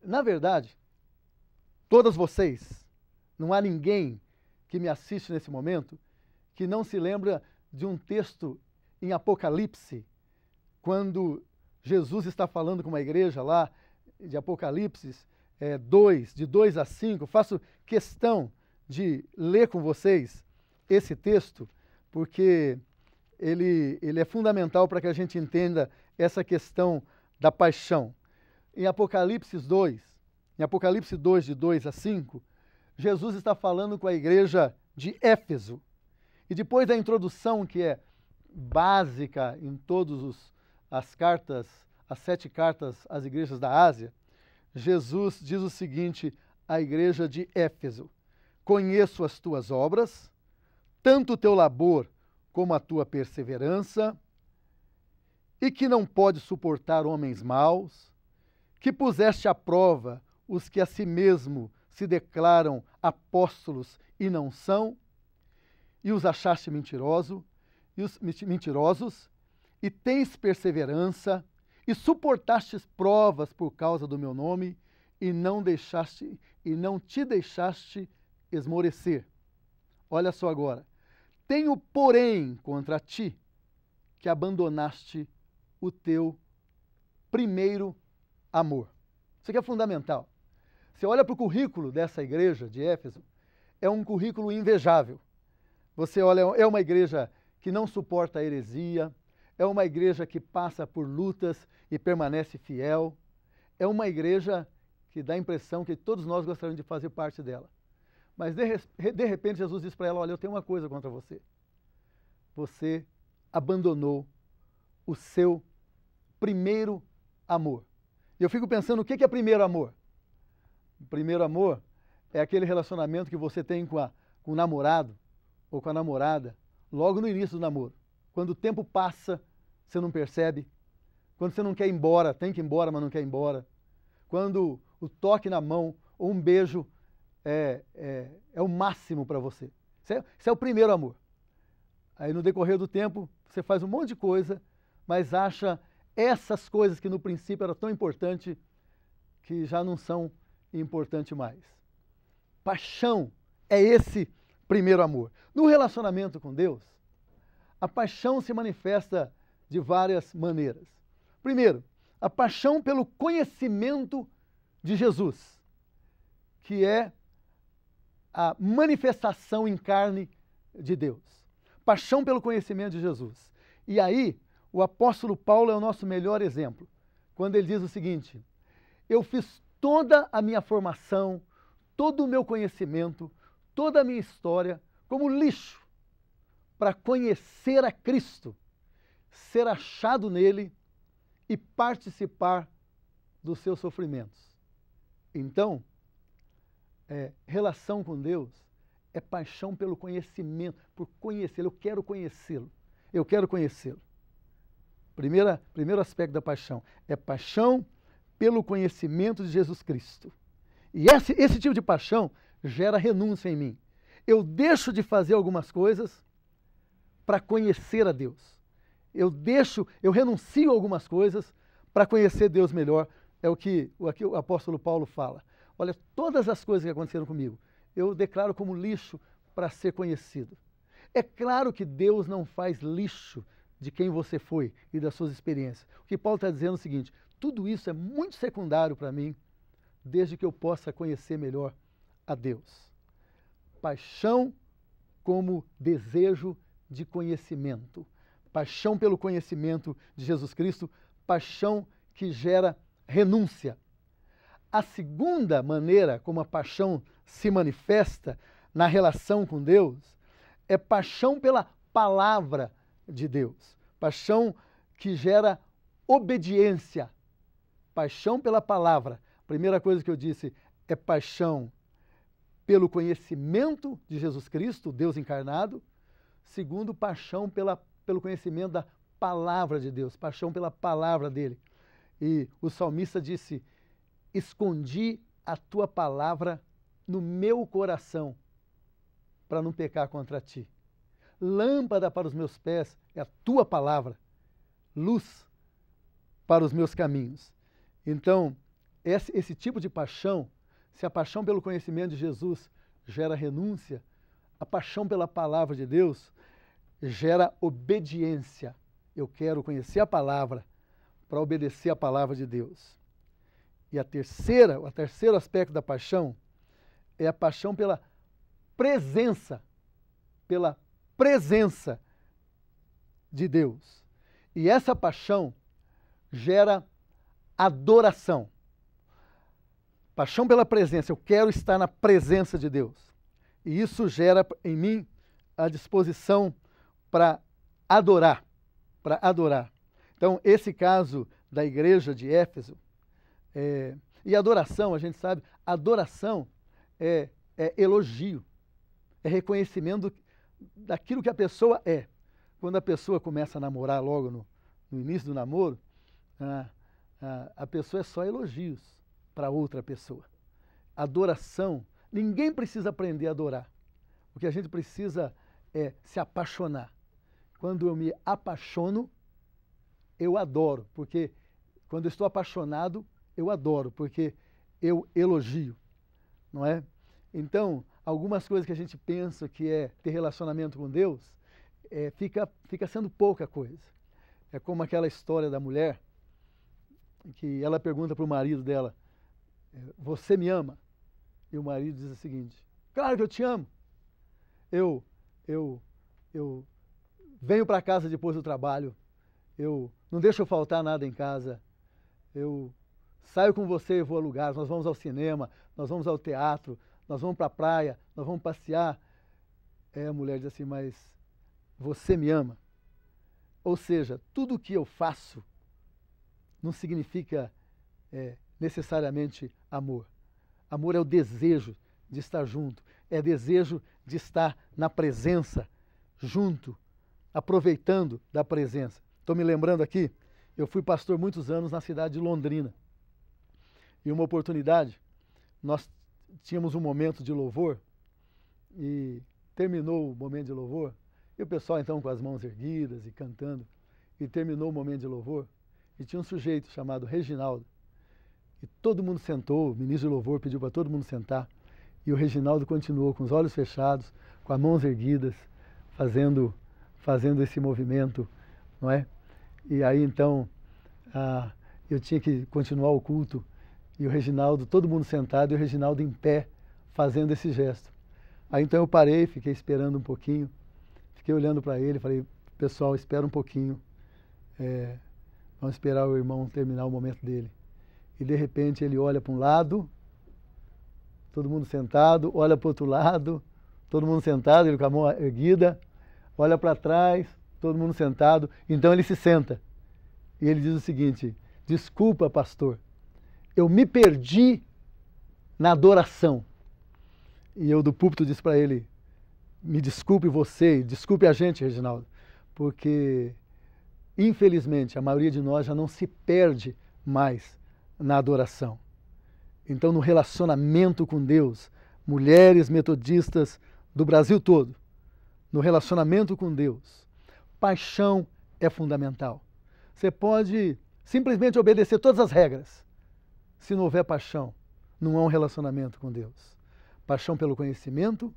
Na verdade, todas vocês, não há ninguém que me assiste nesse momento que não se lembra de um texto em Apocalipse, quando Jesus está falando com uma igreja lá, de Apocalipse 2, de 2 a 5, faço questão de ler com vocês esse texto, porque ele é fundamental para que a gente entenda essa questão da paixão. Em Apocalipse 2, de 2 a 5, Jesus está falando com a igreja de Éfeso. E depois da introdução, que é básica em todas as cartas, as 7 cartas às igrejas da Ásia, Jesus diz o seguinte à igreja de Éfeso: conheço as tuas obras, tanto o teu labor como a tua perseverança, e que não pode suportar homens maus, que puseste à prova os que a si mesmo se declaram apóstolos e não são, e os achaste mentirosos, e tens perseverança, e suportastes provas por causa do meu nome, e não te deixaste esmorecer. Olha só agora. Tenho, porém, contra ti, que abandonaste o teu primeiro amor. Isso aqui é fundamental. Você olha para o currículo dessa igreja de Éfeso, é um currículo invejável. Você olha, é uma igreja que não suporta a heresia, é uma igreja que passa por lutas e permanece fiel, é uma igreja que dá a impressão que todos nós gostaríamos de fazer parte dela. Mas de repente Jesus diz para ela, olha, eu tenho uma coisa contra você. Você abandonou o seu primeiro amor. E eu fico pensando, o que é primeiro amor? O primeiro amor é aquele relacionamento que você tem com o namorado ou com a namorada logo no início do namoro. Quando o tempo passa, você não percebe. Quando você não quer ir embora, tem que ir embora, mas não quer ir embora. Quando o toque na mão ou um beijo é o máximo para você. Isso é o primeiro amor. Aí no decorrer do tempo, você faz um monte de coisa, mas acha essas coisas que no princípio eram tão importantes que já não são importantes mais. Paixão é esse primeiro amor. No relacionamento com Deus, a paixão se manifesta de várias maneiras. Primeiro, a paixão pelo conhecimento de Jesus, que é a manifestação em carne de Deus. Paixão pelo conhecimento de Jesus. E aí, o apóstolo Paulo é o nosso melhor exemplo, quando ele diz o seguinte: eu fiz toda a minha formação, todo o meu conhecimento, toda a minha história como lixo para conhecer a Cristo, ser achado nele e participar dos seus sofrimentos. Então, relação com Deus é paixão pelo conhecimento, por conhecê-lo. Eu quero conhecê-lo. Eu quero conhecê-lo. Primeiro aspecto da paixão é paixão pelo conhecimento de Jesus Cristo. E esse tipo de paixão gera renúncia em mim. Eu deixo de fazer algumas coisas para conhecer a Deus. Eu renuncio a algumas coisas para conhecer Deus melhor. É o que o apóstolo Paulo fala. Olha, todas as coisas que aconteceram comigo, eu declaro como lixo para ser conhecido. É claro que Deus não faz lixo de quem você foi e das suas experiências. O que Paulo está dizendo é o seguinte: tudo isso é muito secundário para mim, desde que eu possa conhecer melhor a Deus. Paixão como desejo de conhecimento. Paixão pelo conhecimento de Jesus Cristo, paixão que gera renúncia. A segunda maneira como a paixão se manifesta na relação com Deus é paixão pela palavra de Deus. Paixão que gera obediência. Paixão pela palavra. A primeira coisa que eu disse é paixão pelo conhecimento de Jesus Cristo, Deus encarnado. Segundo, paixão pelo conhecimento da palavra de Deus, paixão pela palavra dele. E o salmista disse: escondi a tua palavra no meu coração para não pecar contra ti. Lâmpada para os meus pés é a tua palavra, luz para os meus caminhos. Então, esse tipo de paixão, se a paixão pelo conhecimento de Jesus gera renúncia, a paixão pela palavra de Deus gera obediência. Eu quero conhecer a palavra para obedecer a palavra de Deus. E o terceiro aspecto da paixão é a paixão pela presença de Deus. E essa paixão gera adoração. Paixão pela presença, eu quero estar na presença de Deus. E isso gera em mim a disposição para adorar, Então, esse caso da igreja de Éfeso, e adoração, a gente sabe, adoração é elogio, é reconhecimento daquilo que a pessoa é. Quando a pessoa começa a namorar logo no início do namoro, a pessoa é só elogios para outra pessoa. Adoração, ninguém precisa aprender a adorar. O que a gente precisa é se apaixonar. Quando eu me apaixono, eu adoro, porque quando eu estou apaixonado, eu adoro, porque eu elogio, não é? Então, algumas coisas que a gente pensa que é ter relacionamento com Deus, fica sendo pouca coisa. É como aquela história da mulher, que ela pergunta para o marido dela, você me ama? E o marido diz o seguinte, claro que eu te amo. Eu venho para casa depois do trabalho, eu não deixo faltar nada em casa, eu saio com você e vou a lugares, nós vamos ao cinema, nós vamos ao teatro, nós vamos para a praia, nós vamos passear. A mulher diz assim, mas você me ama? Ou seja, tudo o que eu faço não significa necessariamente amor. Amor é o desejo de estar junto, é desejo de estar na presença, junto, aproveitando da presença. Estou me lembrando aqui, eu fui pastor muitos anos na cidade de Londrina. E uma oportunidade, nós tínhamos um momento de louvor, e terminou o momento de louvor, e o pessoal então com as mãos erguidas e cantando, e terminou o momento de louvor, e tinha um sujeito chamado Reginaldo, e todo mundo sentou, o ministro de louvor pediu para todo mundo sentar, e o Reginaldo continuou com os olhos fechados, com as mãos erguidas, fazendo esse movimento, não é? E aí então, eu tinha que continuar o culto, e o Reginaldo, todo mundo sentado, e o Reginaldo em pé, fazendo esse gesto. Aí então eu parei, fiquei esperando um pouquinho, fiquei olhando para ele, falei, pessoal, espera um pouquinho, vamos esperar o irmão terminar o momento dele. E de repente ele olha para um lado, todo mundo sentado, olha para o outro lado, todo mundo sentado, ele com a mão erguida, olha para trás, todo mundo sentado, então ele se senta. E ele diz o seguinte, desculpa, pastor, eu me perdi na adoração. E eu do púlpito disse para ele, me desculpe você, desculpe a gente, Reginaldo, porque infelizmente a maioria de nós já não se perde mais na adoração. Então no relacionamento com Deus, mulheres metodistas do Brasil todo, no relacionamento com Deus, paixão é fundamental. Você pode simplesmente obedecer todas as regras. Se não houver paixão, não há um relacionamento com Deus. Paixão pelo conhecimento,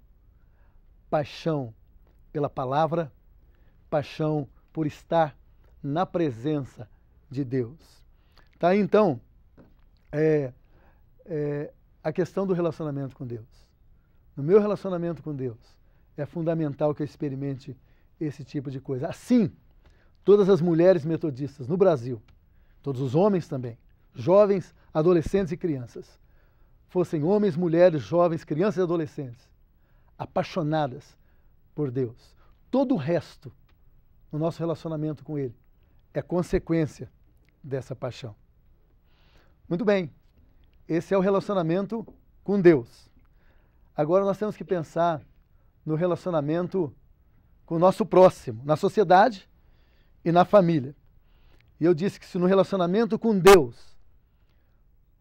paixão pela palavra, paixão por estar na presença de Deus. Tá aí então a questão do relacionamento com Deus. No meu relacionamento com Deus, é fundamental que eu experimente esse tipo de coisa. Assim, todas as mulheres metodistas no Brasil, todos os homens também, jovens, adolescentes e crianças, fossem homens, mulheres, jovens, crianças e adolescentes, apaixonadas por Deus. Todo o resto, no nosso relacionamento com Ele, é consequência dessa paixão. Muito bem, esse é o relacionamento com Deus. Agora nós temos que pensar no relacionamento com o nosso próximo, na sociedade e na família. E eu disse que se no relacionamento com Deus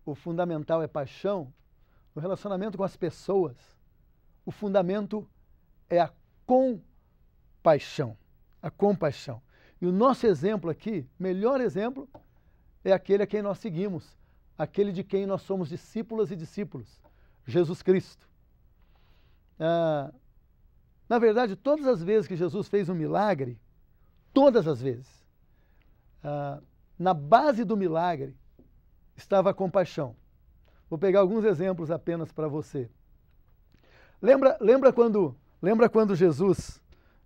o fundamental é paixão, no relacionamento com as pessoas, o fundamento é a compaixão. A compaixão. E o nosso exemplo aqui, melhor exemplo, é aquele a quem nós seguimos, aquele de quem nós somos discípulas e discípulos, Jesus Cristo. Na verdade, todas as vezes que Jesus fez um milagre, todas as vezes, na base do milagre estava a compaixão. Vou pegar alguns exemplos apenas para você. Lembra quando Jesus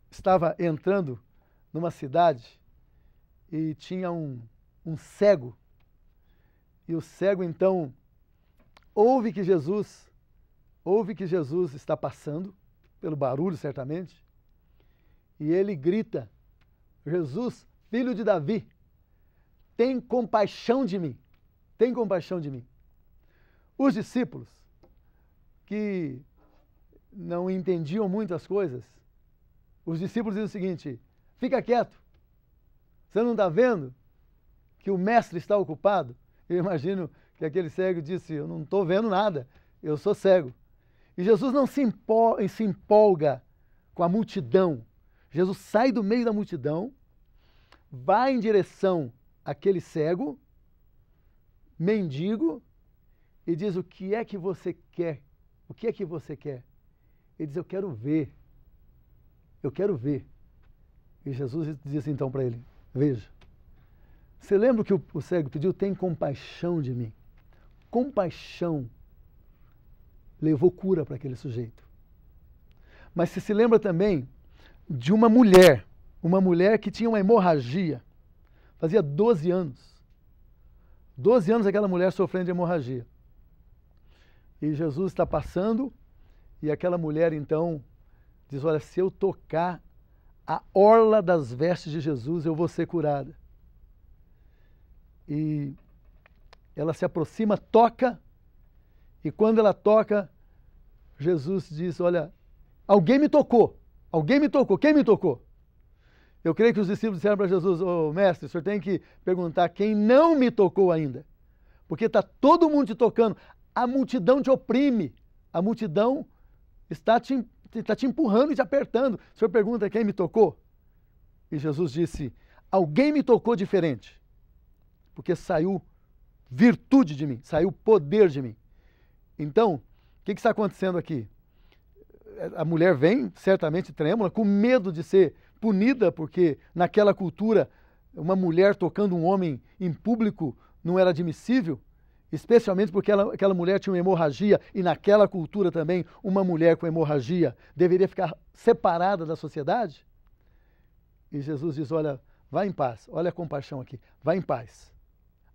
estava entrando numa cidade e tinha um cego? E o cego então ouve que Jesus está passando, pelo barulho certamente, e ele grita, Jesus, filho de Davi, tem compaixão de mim. Tem compaixão de mim. Os discípulos, que não entendiam muitas coisas, os discípulos dizem o seguinte: fica quieto, você não está vendo que o mestre está ocupado? Eu imagino que aquele cego disse: eu não estou vendo nada, eu sou cego. E Jesus não se empolga com a multidão. Jesus sai do meio da multidão, vai em direção àquele cego, mendigo, e diz: o que é que você quer? O que é que você quer? Ele diz: eu quero ver. Eu quero ver. E Jesus disse então para ele: veja. Você lembra o que o cego pediu? Tem compaixão de mim. Compaixão levou cura para aquele sujeito. Mas você se lembra também de uma mulher que tinha uma hemorragia. Fazia 12 anos. 12 anos aquela mulher sofrendo de hemorragia. E Jesus está passando e aquela mulher então diz: olha, se eu tocar a orla das vestes de Jesus, eu vou ser curada. E ela se aproxima, toca, e quando ela toca, Jesus diz: olha, alguém me tocou, quem me tocou? Eu creio que os discípulos disseram para Jesus: ô mestre, o senhor tem que perguntar quem não me tocou ainda, porque está todo mundo te tocando, a multidão te oprime, a multidão está te empurrando e te apertando. O senhor pergunta quem me tocou? E Jesus disse: alguém me tocou diferente, porque saiu virtude de mim, saiu poder de mim. Então, o que está acontecendo aqui? A mulher vem, certamente trêmula, com medo de ser punida, porque naquela cultura, uma mulher tocando um homem em público não era admissível, especialmente porque aquela mulher tinha uma hemorragia, e naquela cultura também, uma mulher com hemorragia deveria ficar separada da sociedade. E Jesus diz: olha, vá em paz, olha a compaixão aqui, vá em paz.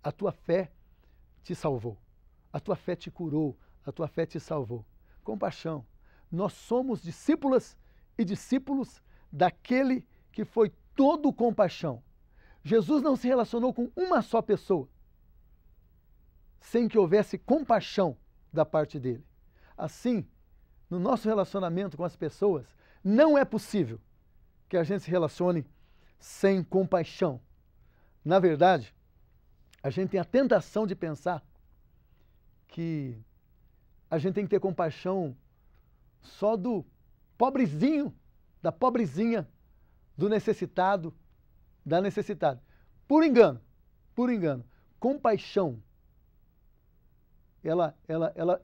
A tua fé te salvou, a tua fé te curou, a tua fé te salvou. Compaixão. Nós somos discípulas e discípulos daquele que foi todo compaixão. Jesus não se relacionou com uma só pessoa sem que houvesse compaixão da parte dele. Assim, no nosso relacionamento com as pessoas, não é possível que a gente se relacione sem compaixão. Na verdade, a gente tem a tentação de pensar que a gente tem que ter compaixão só do pobrezinho, da pobrezinha, do necessitado, da necessitada. Por engano. Compaixão, ela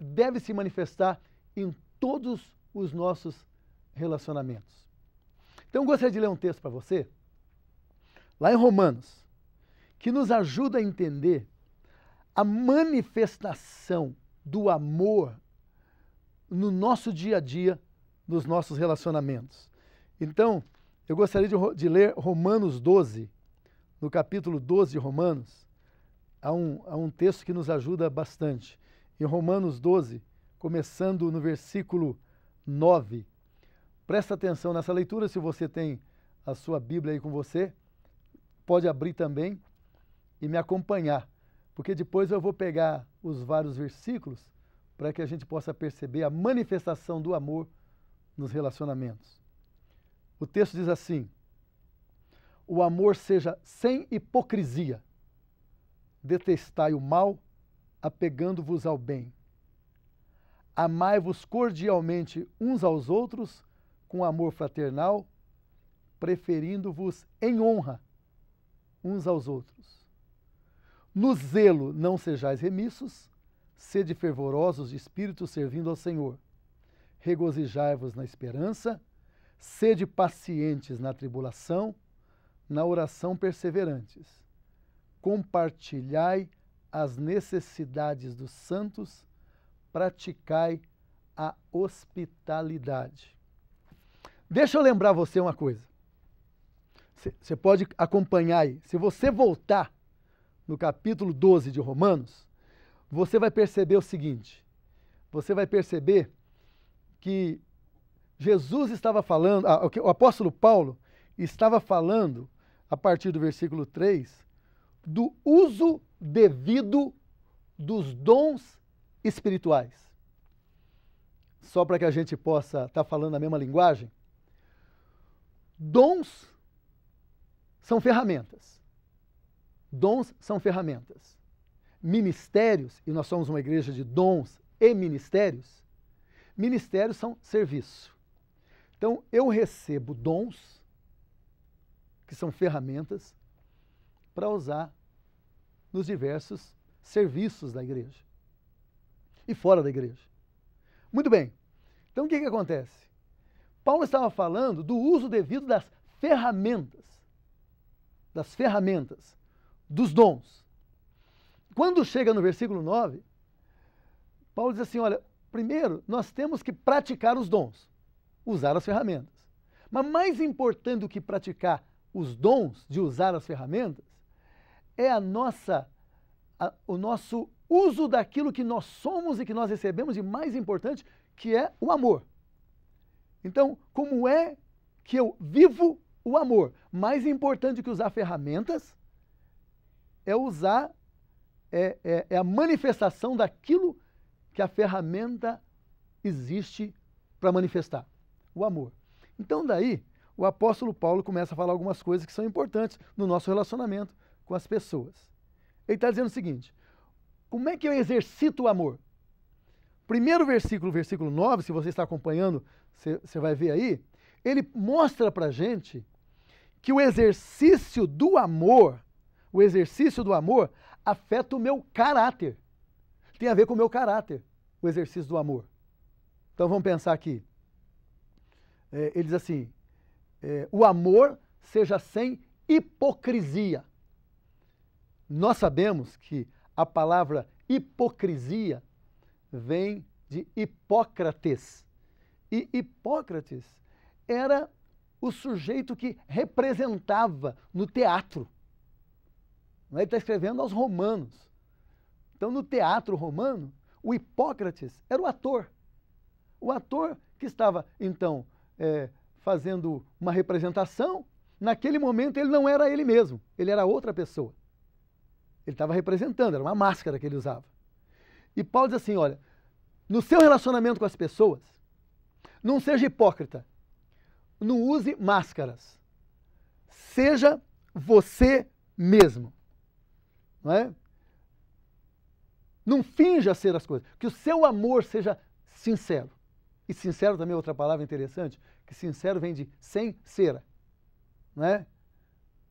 deve se manifestar em todos os nossos relacionamentos. Então eu gostaria de ler um texto para você, lá em Romanos, que nos ajuda a entender a manifestação do amor no nosso dia a dia, nos nossos relacionamentos. Então, eu gostaria de ler Romanos 12, no capítulo 12 de Romanos, há um texto que nos ajuda bastante. Em Romanos 12, começando no versículo 9. Presta atenção nessa leitura, se você tem a sua Bíblia aí com você, pode abrir também e me acompanhar, porque depois eu vou pegar os vários versículos para que a gente possa perceber a manifestação do amor nos relacionamentos. O texto diz assim: o amor seja sem hipocrisia, detestai o mal, apegando-vos ao bem. Amai-vos cordialmente uns aos outros com amor fraternal, preferindo-vos em honra uns aos outros. No zelo não sejais remissos, sede fervorosos de espírito servindo ao Senhor. Regozijai-vos na esperança, sede pacientes na tribulação, na oração perseverantes. Compartilhai as necessidades dos santos, praticai a hospitalidade. Deixa eu lembrar você uma coisa. Você pode acompanhar aí. Se você voltar no capítulo 12 de Romanos, você vai perceber o seguinte. Você vai perceber que Jesus estava falando, o apóstolo Paulo estava falando, a partir do versículo 3, do uso devido dos dons espirituais. Só para que a gente possa estar falando a mesma linguagem. Dons são ferramentas. Dons são ferramentas. Ministérios, e nós somos uma igreja de dons e ministérios, ministérios são serviço. Então, eu recebo dons, que são ferramentas, para usar nos diversos serviços da igreja e fora da igreja. Muito bem. Então, o que acontece? Paulo estava falando do uso devido das ferramentas, dos dons. Quando chega no versículo 9, Paulo diz assim, olha, primeiro nós temos que praticar os dons, usar as ferramentas. Mas mais importante do que praticar os dons, de usar as ferramentas, é o nosso uso daquilo que nós somos e que nós recebemos, e mais importante, que é o amor. Então, como é que eu vivo o amor? Mais importante que usar ferramentas é usar, é a manifestação daquilo que a ferramenta existe para manifestar, o amor. Então daí, o apóstolo Paulo começa a falar algumas coisas que são importantes no nosso relacionamento com as pessoas. Ele está dizendo o seguinte, como é que eu exercito o amor? Primeiro versículo 9, se você está acompanhando, você vai ver aí, ele mostra para a gente que o exercício do amor afeta o meu caráter. Tem a ver com o meu caráter, o exercício do amor. Então vamos pensar aqui. Ele diz assim, o amor seja sem hipocrisia. Nós sabemos que a palavra hipocrisia vem de Hipócrates. E Hipócrates era o sujeito que representava no teatro. Ele está escrevendo aos romanos. Então, no teatro romano, o Hipócrates era o ator. O ator que estava, então, fazendo uma representação, naquele momento ele não era ele mesmo, ele era outra pessoa. Ele estava representando, era uma máscara que ele usava. E Paulo diz assim, olha, no seu relacionamento com as pessoas, não seja hipócrita, não use máscaras, seja você mesmo. Não é? Não finja ser as coisas, que o seu amor seja sincero. E sincero também é outra palavra interessante, que sincero vem de sem cera, não é?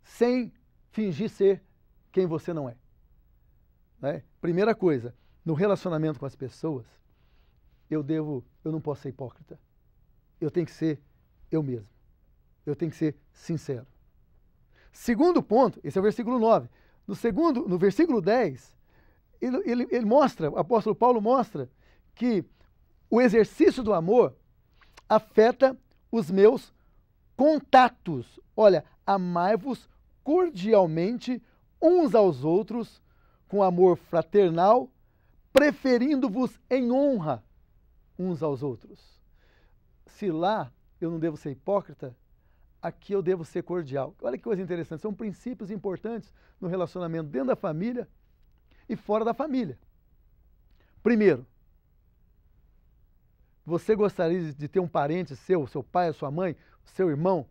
Sem fingir ser quem você não é. Não é? Primeira coisa, no relacionamento com as pessoas, eu não posso ser hipócrita. Eu tenho que ser eu mesmo. Eu tenho que ser sincero. Segundo ponto, esse é o versículo 9. No versículo 10, ele mostra, o apóstolo Paulo mostra que o exercício do amor afeta os meus contatos. Olha, amai-vos cordialmente uns aos outros com amor fraternal, preferindo-vos em honra uns aos outros. Se lá eu não devo ser hipócrita, aqui eu devo ser cordial. Olha que coisa interessante, são princípios importantes no relacionamento dentro da família e fora da família. Primeiro, você gostaria de ter um parente seu pai, a sua mãe, seu irmão,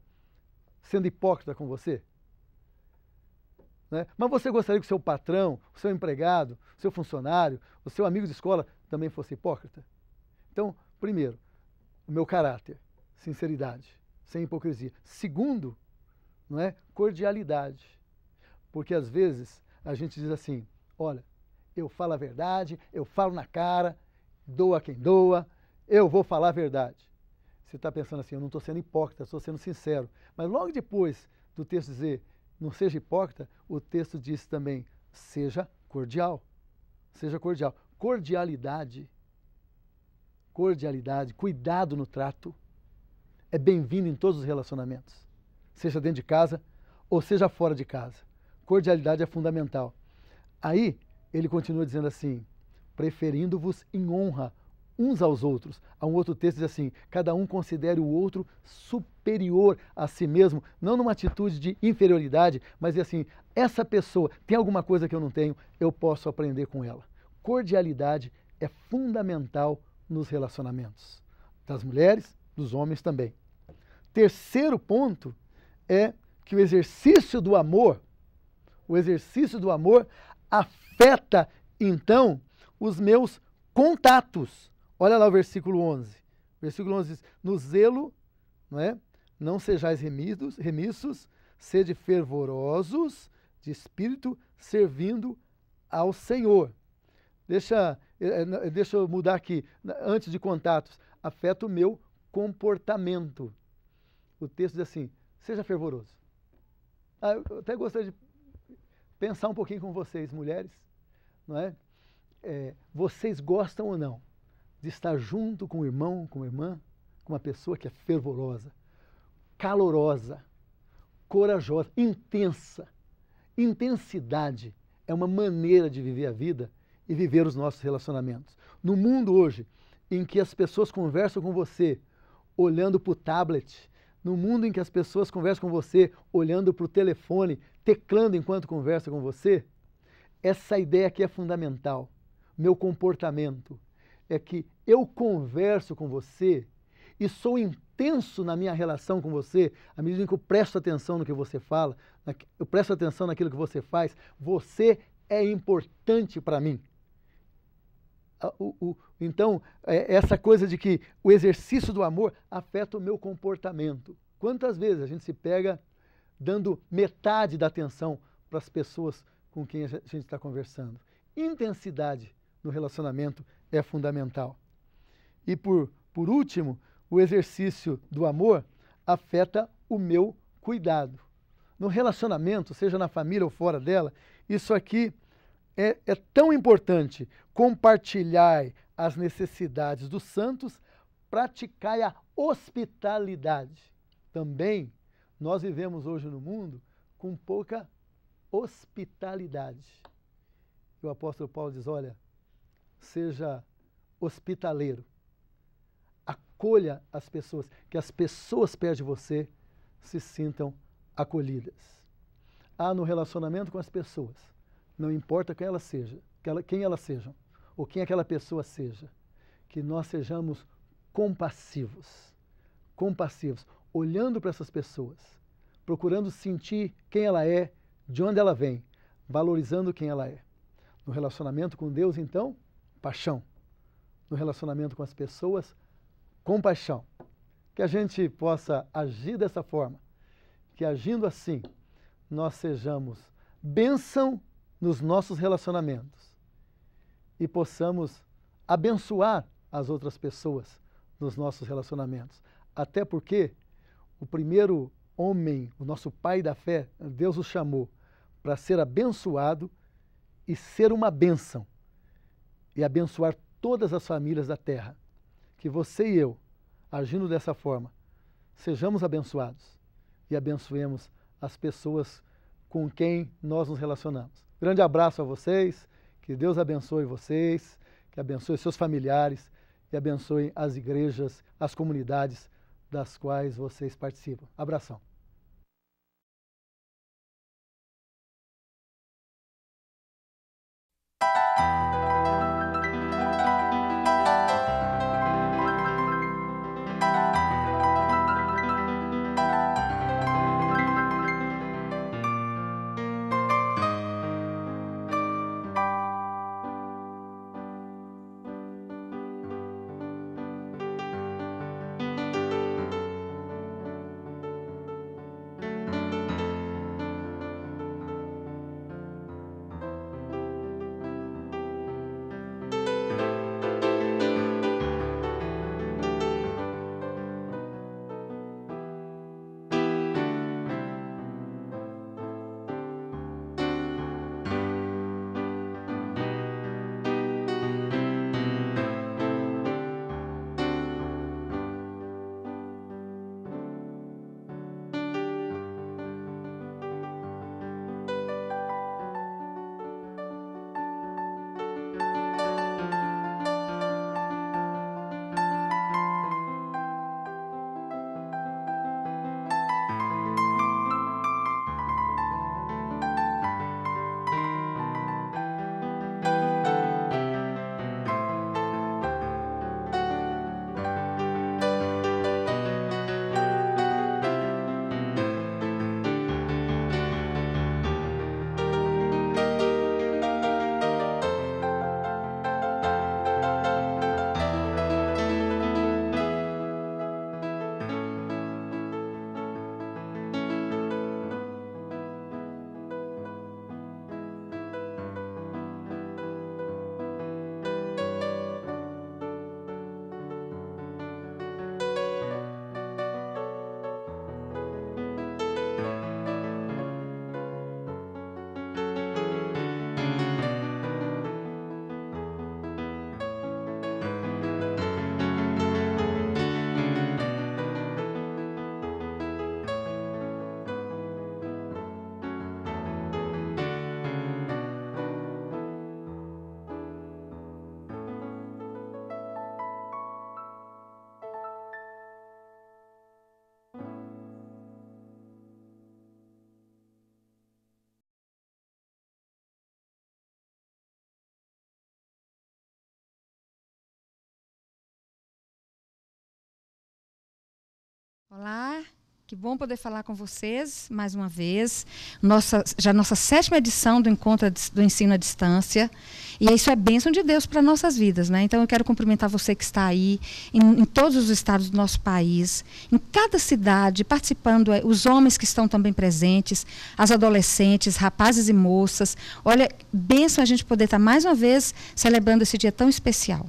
sendo hipócrita com você? Né? Mas você gostaria que o seu patrão, o seu empregado, o seu funcionário, o seu amigo de escola também fosse hipócrita? Então, primeiro, o meu caráter, sinceridade, sem hipocrisia. Segundo, não é? Cordialidade. Porque às vezes a gente diz assim, olha, eu falo a verdade, eu falo na cara, doa quem doa, eu vou falar a verdade. Você está pensando assim, eu não estou sendo hipócrita, estou sendo sincero. Mas logo depois do texto dizer, não seja hipócrita, o texto diz também, seja cordial. Seja cordial. Cordialidade, cuidado no trato, é bem-vindo em todos os relacionamentos. Seja dentro de casa ou seja fora de casa. Cordialidade é fundamental. Aí, ele continua dizendo assim, preferindo-vos em honra uns aos outros. Há um outro texto que diz assim, cada um considere o outro superior a si mesmo, não numa atitude de inferioridade, mas assim, essa pessoa tem alguma coisa que eu não tenho, eu posso aprender com ela. Cordialidade é fundamental nos relacionamentos, das mulheres, dos homens também. Terceiro ponto é que o exercício do amor afeta, então, os meus contatos. Olha lá o versículo 11. O versículo 11 diz, no zelo, não é? Não sejais remissos, sede fervorosos de espírito, servindo ao Senhor. Deixa eu mudar aqui, antes de contatos, afeta o meu comportamento. O texto diz assim, seja fervoroso. Eu até gostaria de pensar um pouquinho com vocês, mulheres, não é? Vocês gostam ou não de estar junto com o irmão, com a irmã, com uma pessoa que é fervorosa, calorosa, corajosa, intensa. Intensidade é uma maneira de viver a vida e viver os nossos relacionamentos. No mundo hoje, em que as pessoas conversam com você olhando para o tablet, no mundo em que as pessoas conversam com você olhando para o telefone, teclando enquanto conversa com você, essa ideia aqui é fundamental. Meu comportamento é que eu converso com você e sou intenso na minha relação com você, à medida em que eu presto atenção no que você fala, eu presto atenção naquilo que você faz, você é importante para mim. Então, essa coisa de que o exercício do amor afeta o meu comportamento. Quantas vezes a gente se pega dando metade da atenção para as pessoas com quem a gente está conversando? Intensidade no relacionamento é fundamental. E por último, o exercício do amor afeta o meu cuidado. No relacionamento, seja na família ou fora dela, isso aqui é tão importante. Compartilhar as necessidades dos santos, praticar a hospitalidade. Também nós vivemos hoje no mundo com pouca hospitalidade. E o apóstolo Paulo diz, olha, seja hospitaleiro. Acolha as pessoas, que as pessoas perto de você se sintam acolhidas. No relacionamento com as pessoas, não importa quem elas sejam, ou quem aquela pessoa seja, que nós sejamos compassivos, olhando para essas pessoas, procurando sentir quem ela é, de onde ela vem, valorizando quem ela é. No relacionamento com Deus, então, paixão. No relacionamento com as pessoas, compaixão. Que a gente possa agir dessa forma, que agindo assim, nós sejamos bênção nos nossos relacionamentos e possamos abençoar as outras pessoas nos nossos relacionamentos. Até porque o primeiro homem, o nosso pai da fé, Deus o chamou para ser abençoado e ser uma bênção e abençoar todas as famílias da terra. Que você e eu, agindo dessa forma, sejamos abençoados e abençoemos as pessoas com quem nós nos relacionamos. Grande abraço a vocês, que Deus abençoe vocês, que abençoe seus familiares e abençoe as igrejas, as comunidades das quais vocês participam. Abração. Olá, que bom poder falar com vocês mais uma vez. Nossa 7ª edição do Encontro do Ensino à Distância. E isso é bênção de Deus para nossas vidas, né? Então eu quero cumprimentar você que está aí, em todos os estados do nosso país, em cada cidade, participando, os homens que estão também presentes, as adolescentes, rapazes e moças. Olha, bênção a gente poder estar mais uma vez celebrando esse dia tão especial.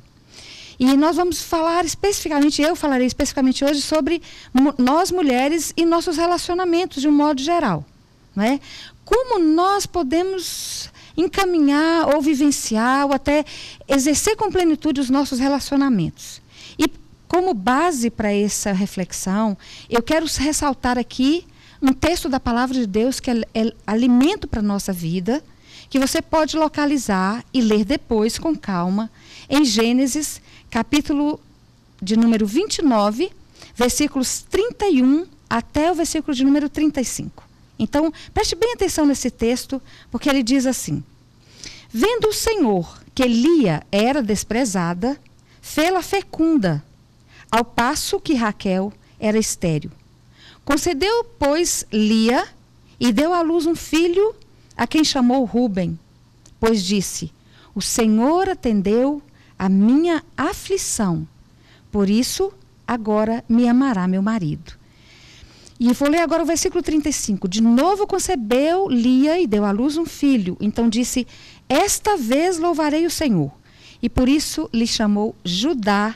E nós vamos falar especificamente, eu falarei especificamente hoje sobre nós mulheres e nossos relacionamentos de um modo geral. Não é? Como nós podemos encaminhar ou vivenciar ou até exercer com plenitude os nossos relacionamentos. E como base para essa reflexão, eu quero ressaltar aqui um texto da Palavra de Deus que é alimento para a nossa vida, que você pode localizar e ler depois com calma, em Gênesis, capítulo de número 29, versículos 31 até o versículo de número 35. Então, preste bem atenção nesse texto, porque ele diz assim: vendo o Senhor que Lia era desprezada, fê-la fecunda, ao passo que Raquel era estéril. Concedeu, pois, Lia, e deu à luz um filho, a quem chamou Ruben, pois disse: o Senhor atendeu a minha aflição, por isso agora me amará meu marido. E vou ler agora o versículo 35. De novo concebeu Lia e deu à luz um filho. Então disse: esta vez louvarei o Senhor. E por isso lhe chamou Judá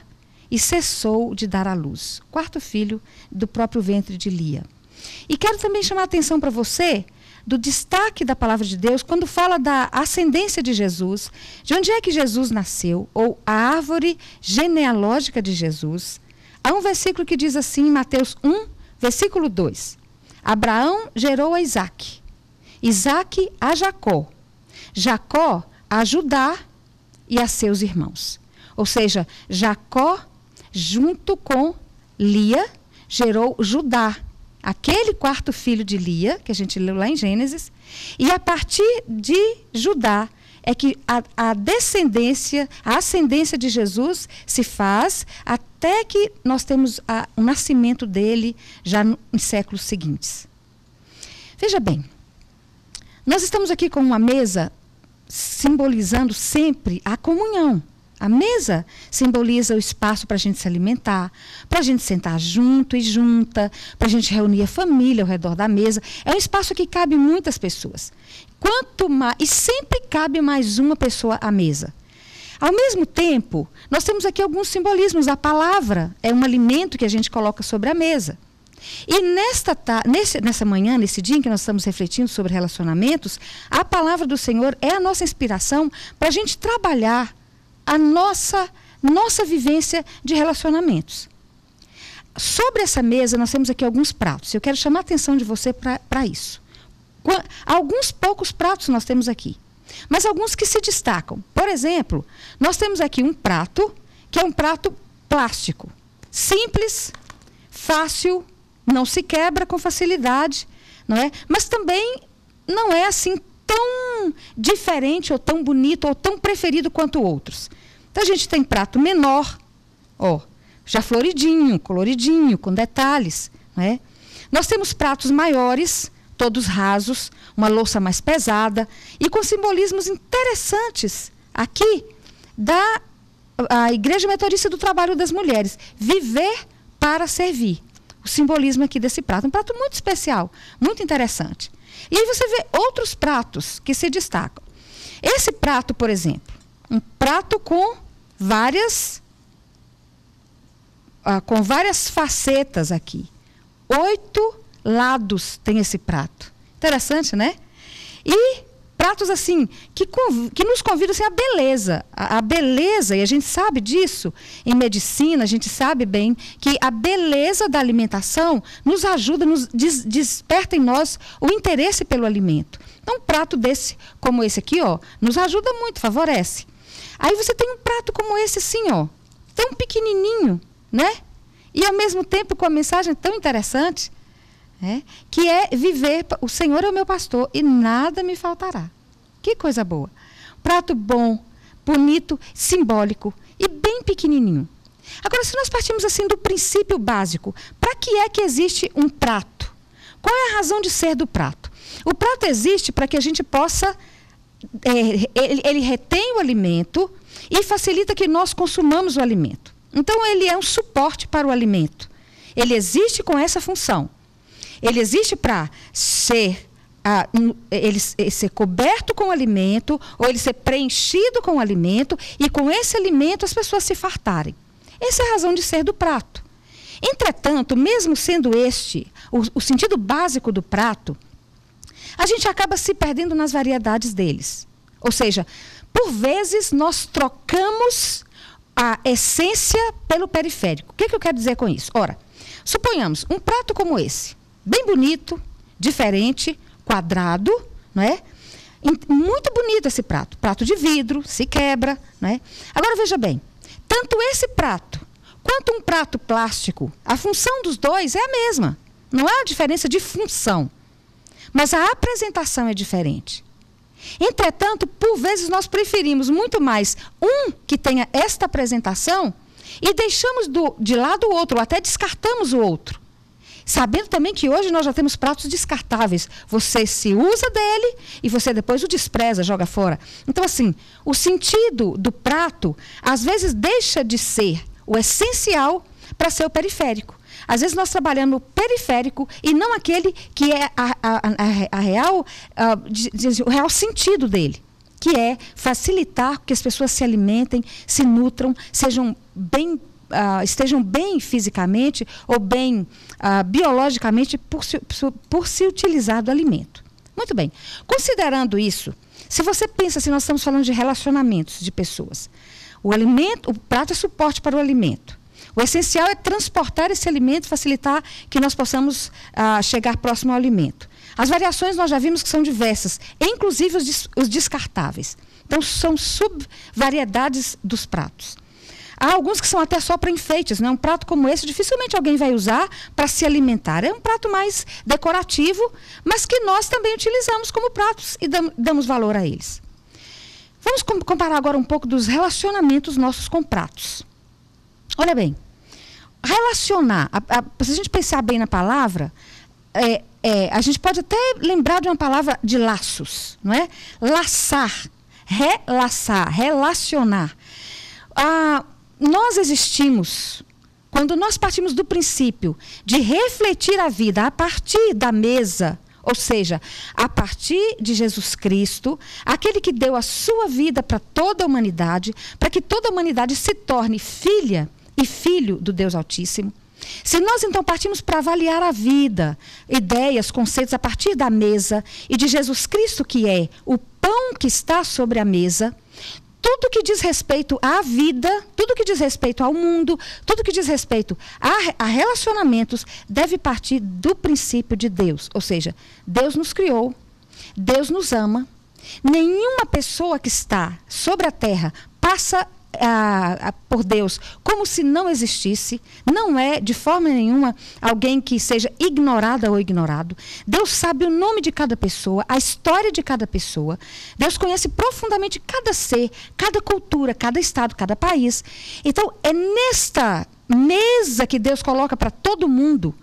e cessou de dar à luz. 4º filho do próprio ventre de Lia. E quero também chamar a atenção para você do destaque da palavra de Deus quando fala da ascendência de Jesus, de onde é que Jesus nasceu, ou a árvore genealógica de Jesus. Há um versículo que diz assim, em Mateus 1, versículo 2. Abraão gerou a Isaque, Isaque a Jacó, Jacó a Judá e a seus irmãos. Ou seja, Jacó, junto com Lia, gerou Judá, aquele 4º filho de Lia, que a gente leu lá em Gênesis, e a partir de Judá é que a ascendência de Jesus se faz até que nós temos o nascimento dele já nos séculos seguintes. Veja bem, nós estamos aqui com uma mesa simbolizando sempre a comunhão. A mesa simboliza o espaço para a gente se alimentar, para a gente sentar junto e junta, para a gente reunir a família ao redor da mesa. É um espaço que cabe muitas pessoas. E sempre cabe mais uma pessoa à mesa. Ao mesmo tempo, nós temos aqui alguns simbolismos. A palavra é um alimento que a gente coloca sobre a mesa. E nessa manhã, nesse dia em que nós estamos refletindo sobre relacionamentos, a palavra do Senhor é a nossa inspiração para a gente trabalhar a nossa vivência de relacionamentos. Sobre essa mesa, nós temos aqui alguns pratos. Eu quero chamar a atenção de você para isso. Alguns poucos pratos nós temos aqui, mas alguns que se destacam. Por exemplo, nós temos aqui um prato, que é um prato plástico. Simples, fácil, não se quebra com facilidade, não é? Mas também não é assim tão diferente, ou tão bonito, ou tão preferido quanto outros. Então, a gente tem prato menor, já floridinho, coloridinho, com detalhes. Não é? Nós temos pratos maiores, todos rasos, uma louça mais pesada, e com simbolismos interessantes aqui da Igreja Metodista do Trabalho das Mulheres. Viver para servir. O simbolismo aqui desse prato. Um prato muito especial, muito interessante. E aí você vê outros pratos que se destacam. Esse prato, por exemplo, um prato com várias facetas aqui. 8 lados tem esse prato. Interessante, né? E pratos assim, que nos convidam assim, à beleza. A beleza, e a gente sabe disso, em medicina, a gente sabe bem que a beleza da alimentação nos ajuda, desperta em nós o interesse pelo alimento. Então, um prato desse, como esse aqui, nos ajuda muito, favorece. Aí você tem um prato como esse assim, tão pequenininho, né? E ao mesmo tempo com a mensagem tão interessante, que é viver, o Senhor é o meu pastor e nada me faltará. Que coisa boa. Prato bom, bonito, simbólico e bem pequenininho. Agora, se nós partimos assim do princípio básico, para que é que existe um prato? Qual é a razão de ser do prato? O prato existe para que a gente possa, ele retém o alimento e facilita que nós consumamos o alimento. Então, ele é um suporte para o alimento. Ele existe com essa função. Ele existe para ser, ele ser coberto com o alimento, ou ele ser preenchido com o alimento, e com esse alimento as pessoas se fartarem. Essa é a razão de ser do prato. Entretanto, mesmo sendo este o sentido básico do prato, a gente acaba se perdendo nas variedades deles. Ou seja, por vezes nós trocamos a essência pelo periférico. O que eu quero dizer com isso? Ora, suponhamos um prato como esse, bem bonito, diferente, quadrado, não é? Muito bonito esse prato. Prato de vidro, se quebra, não é? Agora veja bem, tanto esse prato quanto um prato plástico, a função dos dois é a mesma. Não há diferença de função, mas a apresentação é diferente. Entretanto, por vezes nós preferimos muito mais um que tenha esta apresentação e deixamos de lado o outro, ou até descartamos o outro. Sabendo também que hoje nós já temos pratos descartáveis. Você se usa dele e você depois o despreza, joga fora. Então, assim, o sentido do prato, às vezes, deixa de ser o essencial para ser o periférico. Às vezes nós trabalhamos no periférico e não aquele que é o real sentido dele, que é facilitar que as pessoas se alimentem, se nutram, estejam bem fisicamente ou bem biologicamente por se utilizar do alimento. Muito bem. Considerando isso, se você pensa assim, nós estamos falando de relacionamentos de pessoas. O prato é suporte para o alimento. O essencial é transportar esse alimento, facilitar que nós possamos chegar próximo ao alimento. As variações nós já vimos que são diversas, inclusive os descartáveis. Então, são subvariedades dos pratos. Há alguns que são até só para enfeites, né? Um prato como esse, dificilmente alguém vai usar para se alimentar. É um prato mais decorativo, mas que nós também utilizamos como pratos e damos valor a eles. Vamos comparar agora um pouco dos relacionamentos nossos com pratos. Olha bem, relacionar, se a gente pensar bem na palavra, a gente pode até lembrar de uma palavra de laços, não é? Laçar, relacionar. Nós existimos, quando nós partimos do princípio de refletir a vida a partir da mesa, ou seja, a partir de Jesus Cristo, aquele que deu a sua vida para toda a humanidade, para que toda a humanidade se torne filha e filho do Deus Altíssimo. Se nós então partimos para avaliar a vida, ideias, conceitos a partir da mesa e de Jesus Cristo, que é o pão que está sobre a mesa, tudo que diz respeito à vida, tudo que diz respeito ao mundo, tudo que diz respeito a relacionamentos, deve partir do princípio de Deus. Ou seja, Deus nos criou, Deus nos ama. Nenhuma pessoa que está sobre a terra passa por Deus como se não existisse. Não é de forma nenhuma alguém que seja ignorada ou ignorado. Deus sabe o nome de cada pessoa, a história de cada pessoa. Deus conhece profundamente cada ser, cada cultura, cada estado, cada país. Então é nesta mesa que Deus coloca para todo mundo,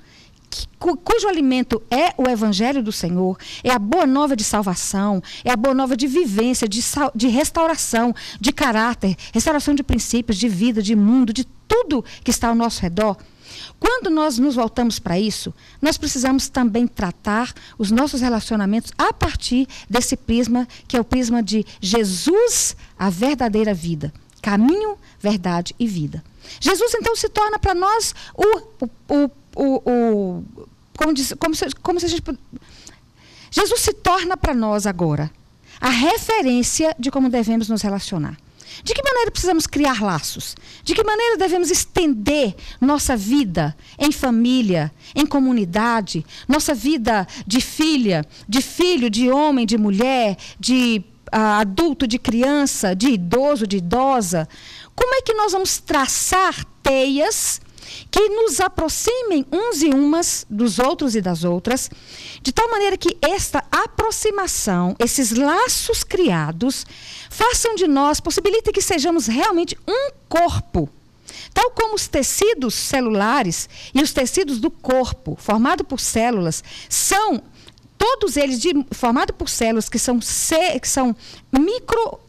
cujo alimento é o Evangelho do Senhor, é a boa nova de salvação, é a boa nova de vivência, de restauração, de caráter, restauração de princípios, de vida, de mundo, de tudo que está ao nosso redor. Quando nós nos voltamos para isso, nós precisamos também tratar os nossos relacionamentos a partir desse prisma, que é o prisma de Jesus, a verdadeira vida. Caminho, verdade e vida. Jesus, então, se torna para nós como se a gente... Jesus se torna para nós agora a referência de como devemos nos relacionar. De que maneira precisamos criar laços? De que maneira devemos estender nossa vida em família, em comunidade, nossa vida de filha, de filho, de homem, de mulher, de adulto, de criança, de idoso, de idosa? Como é que nós vamos traçar teias que nos aproximem uns e umas dos outros e das outras, de tal maneira que esta aproximação, esses laços criados, façam de nós, possibilitem que sejamos realmente um corpo, Tal como os tecidos celulares e os tecidos do corpo, formados por células, são, todos eles formados por células que são micro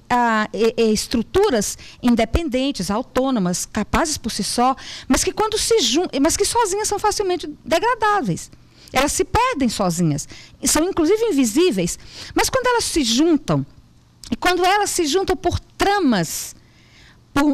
estruturas independentes, autônomas, capazes por si só, mas que quando se juntam, mas que sozinhas são facilmente degradáveis. Elas se perdem sozinhas, são inclusive invisíveis, mas quando elas se juntam, e quando elas se juntam por tramas,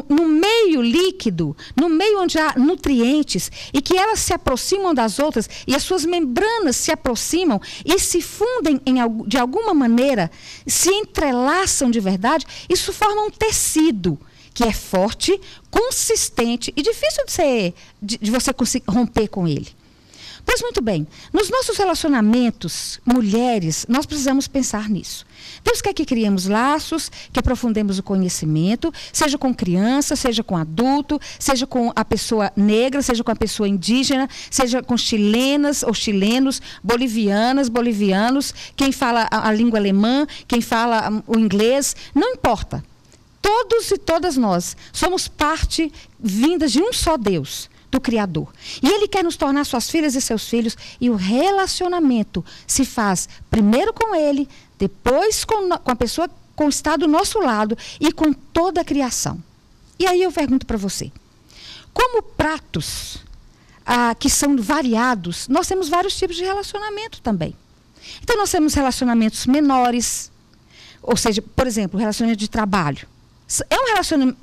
no meio líquido, no meio onde há nutrientes, e que elas se aproximam das outras, e as suas membranas se aproximam e se fundem de alguma maneira, se entrelaçam de verdade, isso forma um tecido que é forte, consistente e difícil de você conseguir romper com ele. Pois muito bem, nos nossos relacionamentos, mulheres, nós precisamos pensar nisso. Deus quer que criemos laços, que aprofundemos o conhecimento, seja com criança, seja com adulto, seja com a pessoa negra, seja com a pessoa indígena, seja com chilenas ou chilenos, bolivianas, bolivianos, quem fala a língua alemã, quem fala o inglês, não importa. Todos e todas nós somos parte vindas de um só Deus, do Criador. E Ele quer nos tornar suas filhas e seus filhos, e o relacionamento se faz primeiro com Ele, depois com a pessoa que está do nosso lado e com toda a criação. E aí eu pergunto para você, como pratos que são variados, nós temos vários tipos de relacionamento também. Então nós temos relacionamentos menores, ou seja, por exemplo, relacionamento de trabalho. É um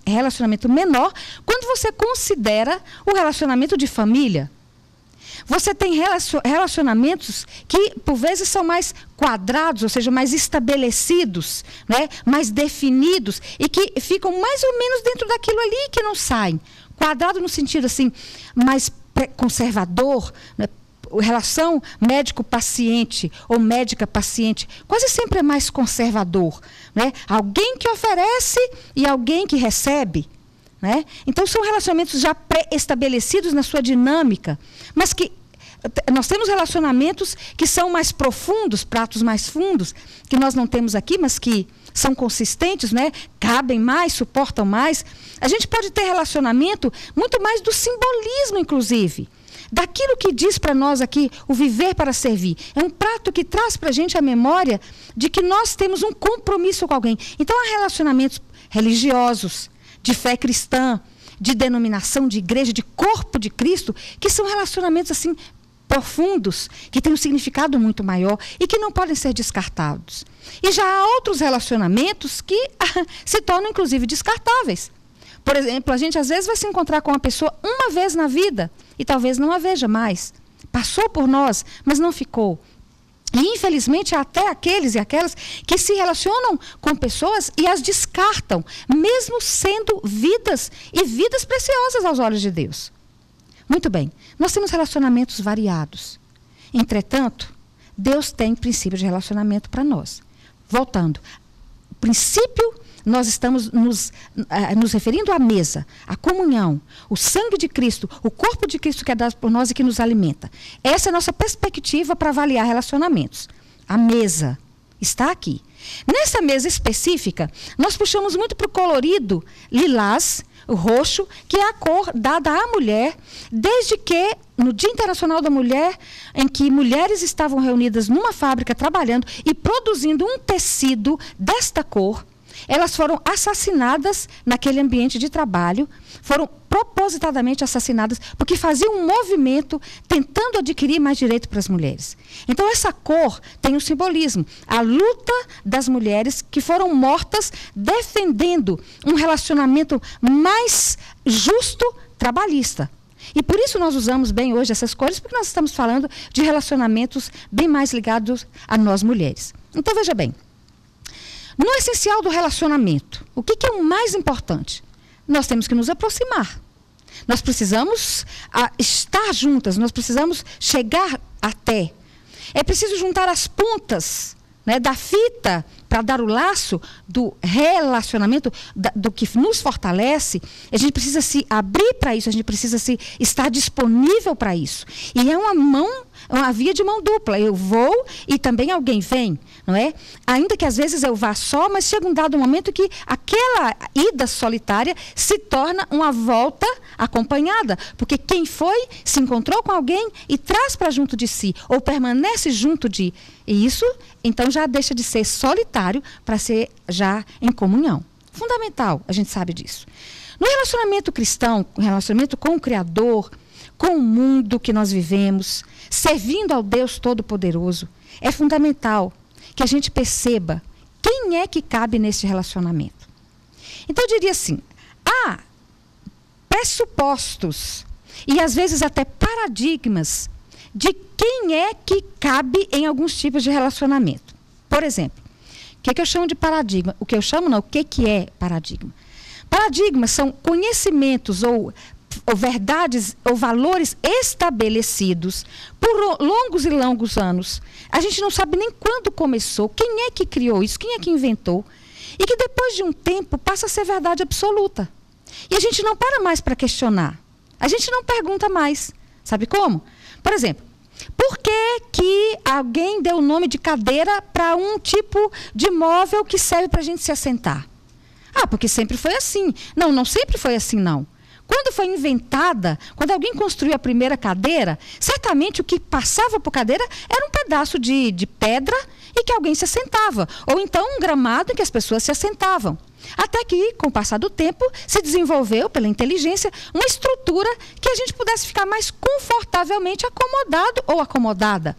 relacionamento menor quando você considera o relacionamento de família. Você tem relacionamentos que, por vezes, são mais quadrados, ou seja, mais estabelecidos, né? Mais definidos, e que ficam mais ou menos dentro daquilo ali que não saem. Quadrado no sentido assim, mais conservador, né? Relação médico-paciente ou médica-paciente quase sempre é mais conservador, né? Alguém que oferece e alguém que recebe, né? Então são relacionamentos já pré-estabelecidos na sua dinâmica, mas que nós temos relacionamentos que são mais profundos, pratos mais fundos, que nós não temos aqui, mas que são consistentes, né? Cabem mais, suportam mais. A gente pode ter relacionamento muito mais do simbolismo, inclusive, daquilo que diz para nós aqui, o viver para servir. É um prato que traz para a gente a memória de que nós temos um compromisso com alguém. Então, há relacionamentos religiosos, de fé cristã, de denominação, de igreja, de corpo de Cristo, que são relacionamentos assim profundos, que têm um significado muito maior e que não podem ser descartados. E já há outros relacionamentos que se tornam, inclusive, descartáveis. Por exemplo, a gente às vezes vai se encontrar com uma pessoa uma vez na vida e talvez não a veja mais. Passou por nós, mas não ficou. E, infelizmente, há até aqueles e aquelas que se relacionam com pessoas e as descartam, mesmo sendo vidas e vidas preciosas aos olhos de Deus. Muito bem, nós temos relacionamentos variados. Entretanto, Deus tem princípio de relacionamento para nós. Voltando, o princípio, nós estamos nos referindo à mesa, à comunhão, o sangue de Cristo, o corpo de Cristo que é dado por nós e que nos alimenta. Essa é a nossa perspectiva para avaliar relacionamentos. A mesa está aqui. Nessa mesa específica, nós puxamos muito para o colorido lilás, o roxo, que é a cor dada à mulher, desde que no Dia Internacional da Mulher, em que mulheres estavam reunidas numa fábrica trabalhando e produzindo um tecido desta cor, elas foram assassinadas naquele ambiente de trabalho, foram propositadamente assassinadas porque faziam um movimento tentando adquirir mais direito para as mulheres. Então essa cor tem um simbolismo, a luta das mulheres que foram mortas defendendo um relacionamento mais justo trabalhista. E por isso nós usamos bem hoje essas cores, porque nós estamos falando de relacionamentos bem mais ligados a nós mulheres. Então veja bem, no essencial do relacionamento, o que é o mais importante? Nós temos que nos aproximar. Nós precisamos estar juntas, nós precisamos chegar até. É preciso juntar as pontas, né, da fita para dar o laço do relacionamento, do que nos fortalece. A gente precisa se abrir para isso, a gente precisa estar disponível para isso. E é uma mão É uma via de mão dupla. Eu vou e também alguém vem, não é? Ainda que às vezes eu vá só, mas chega um dado momento que aquela ida solitária se torna uma volta acompanhada. Porque quem foi, se encontrou com alguém e traz para junto de si, ou permanece junto de... E isso, então, já deixa de ser solitário para ser já em comunhão. Fundamental, a gente sabe disso. No relacionamento cristão, o relacionamento com o Criador, com o mundo que nós vivemos, servindo ao Deus Todo-Poderoso, é fundamental que a gente perceba quem é que cabe nesse relacionamento. Então, eu diria assim, há pressupostos e, às vezes, até paradigmas de quem é que cabe em alguns tipos de relacionamento. Por exemplo, o que eu chamo de paradigma? O que eu chamo, não, o que é paradigma? Paradigmas são conhecimentos ou verdades ou valores estabelecidos por longos e longos anos. A gente não sabe nem quando começou, quem é que criou isso, quem é que inventou, e que depois de um tempo passa a ser verdade absoluta. E a gente não para mais para questionar. A gente não pergunta mais. Sabe como? Por exemplo, por que alguém deu o nome de cadeira para um tipo de móvel que serve para a gente se assentar? Ah, porque sempre foi assim. Não, não sempre foi assim, não. Quando foi inventada, quando alguém construiu a primeira cadeira, certamente o que passava por cadeira era um pedaço de pedra e que alguém se assentava. Ou então um gramado em que as pessoas se assentavam. Até que, com o passar do tempo, se desenvolveu, pela inteligência, uma estrutura que a gente pudesse ficar mais confortavelmente acomodado ou acomodada.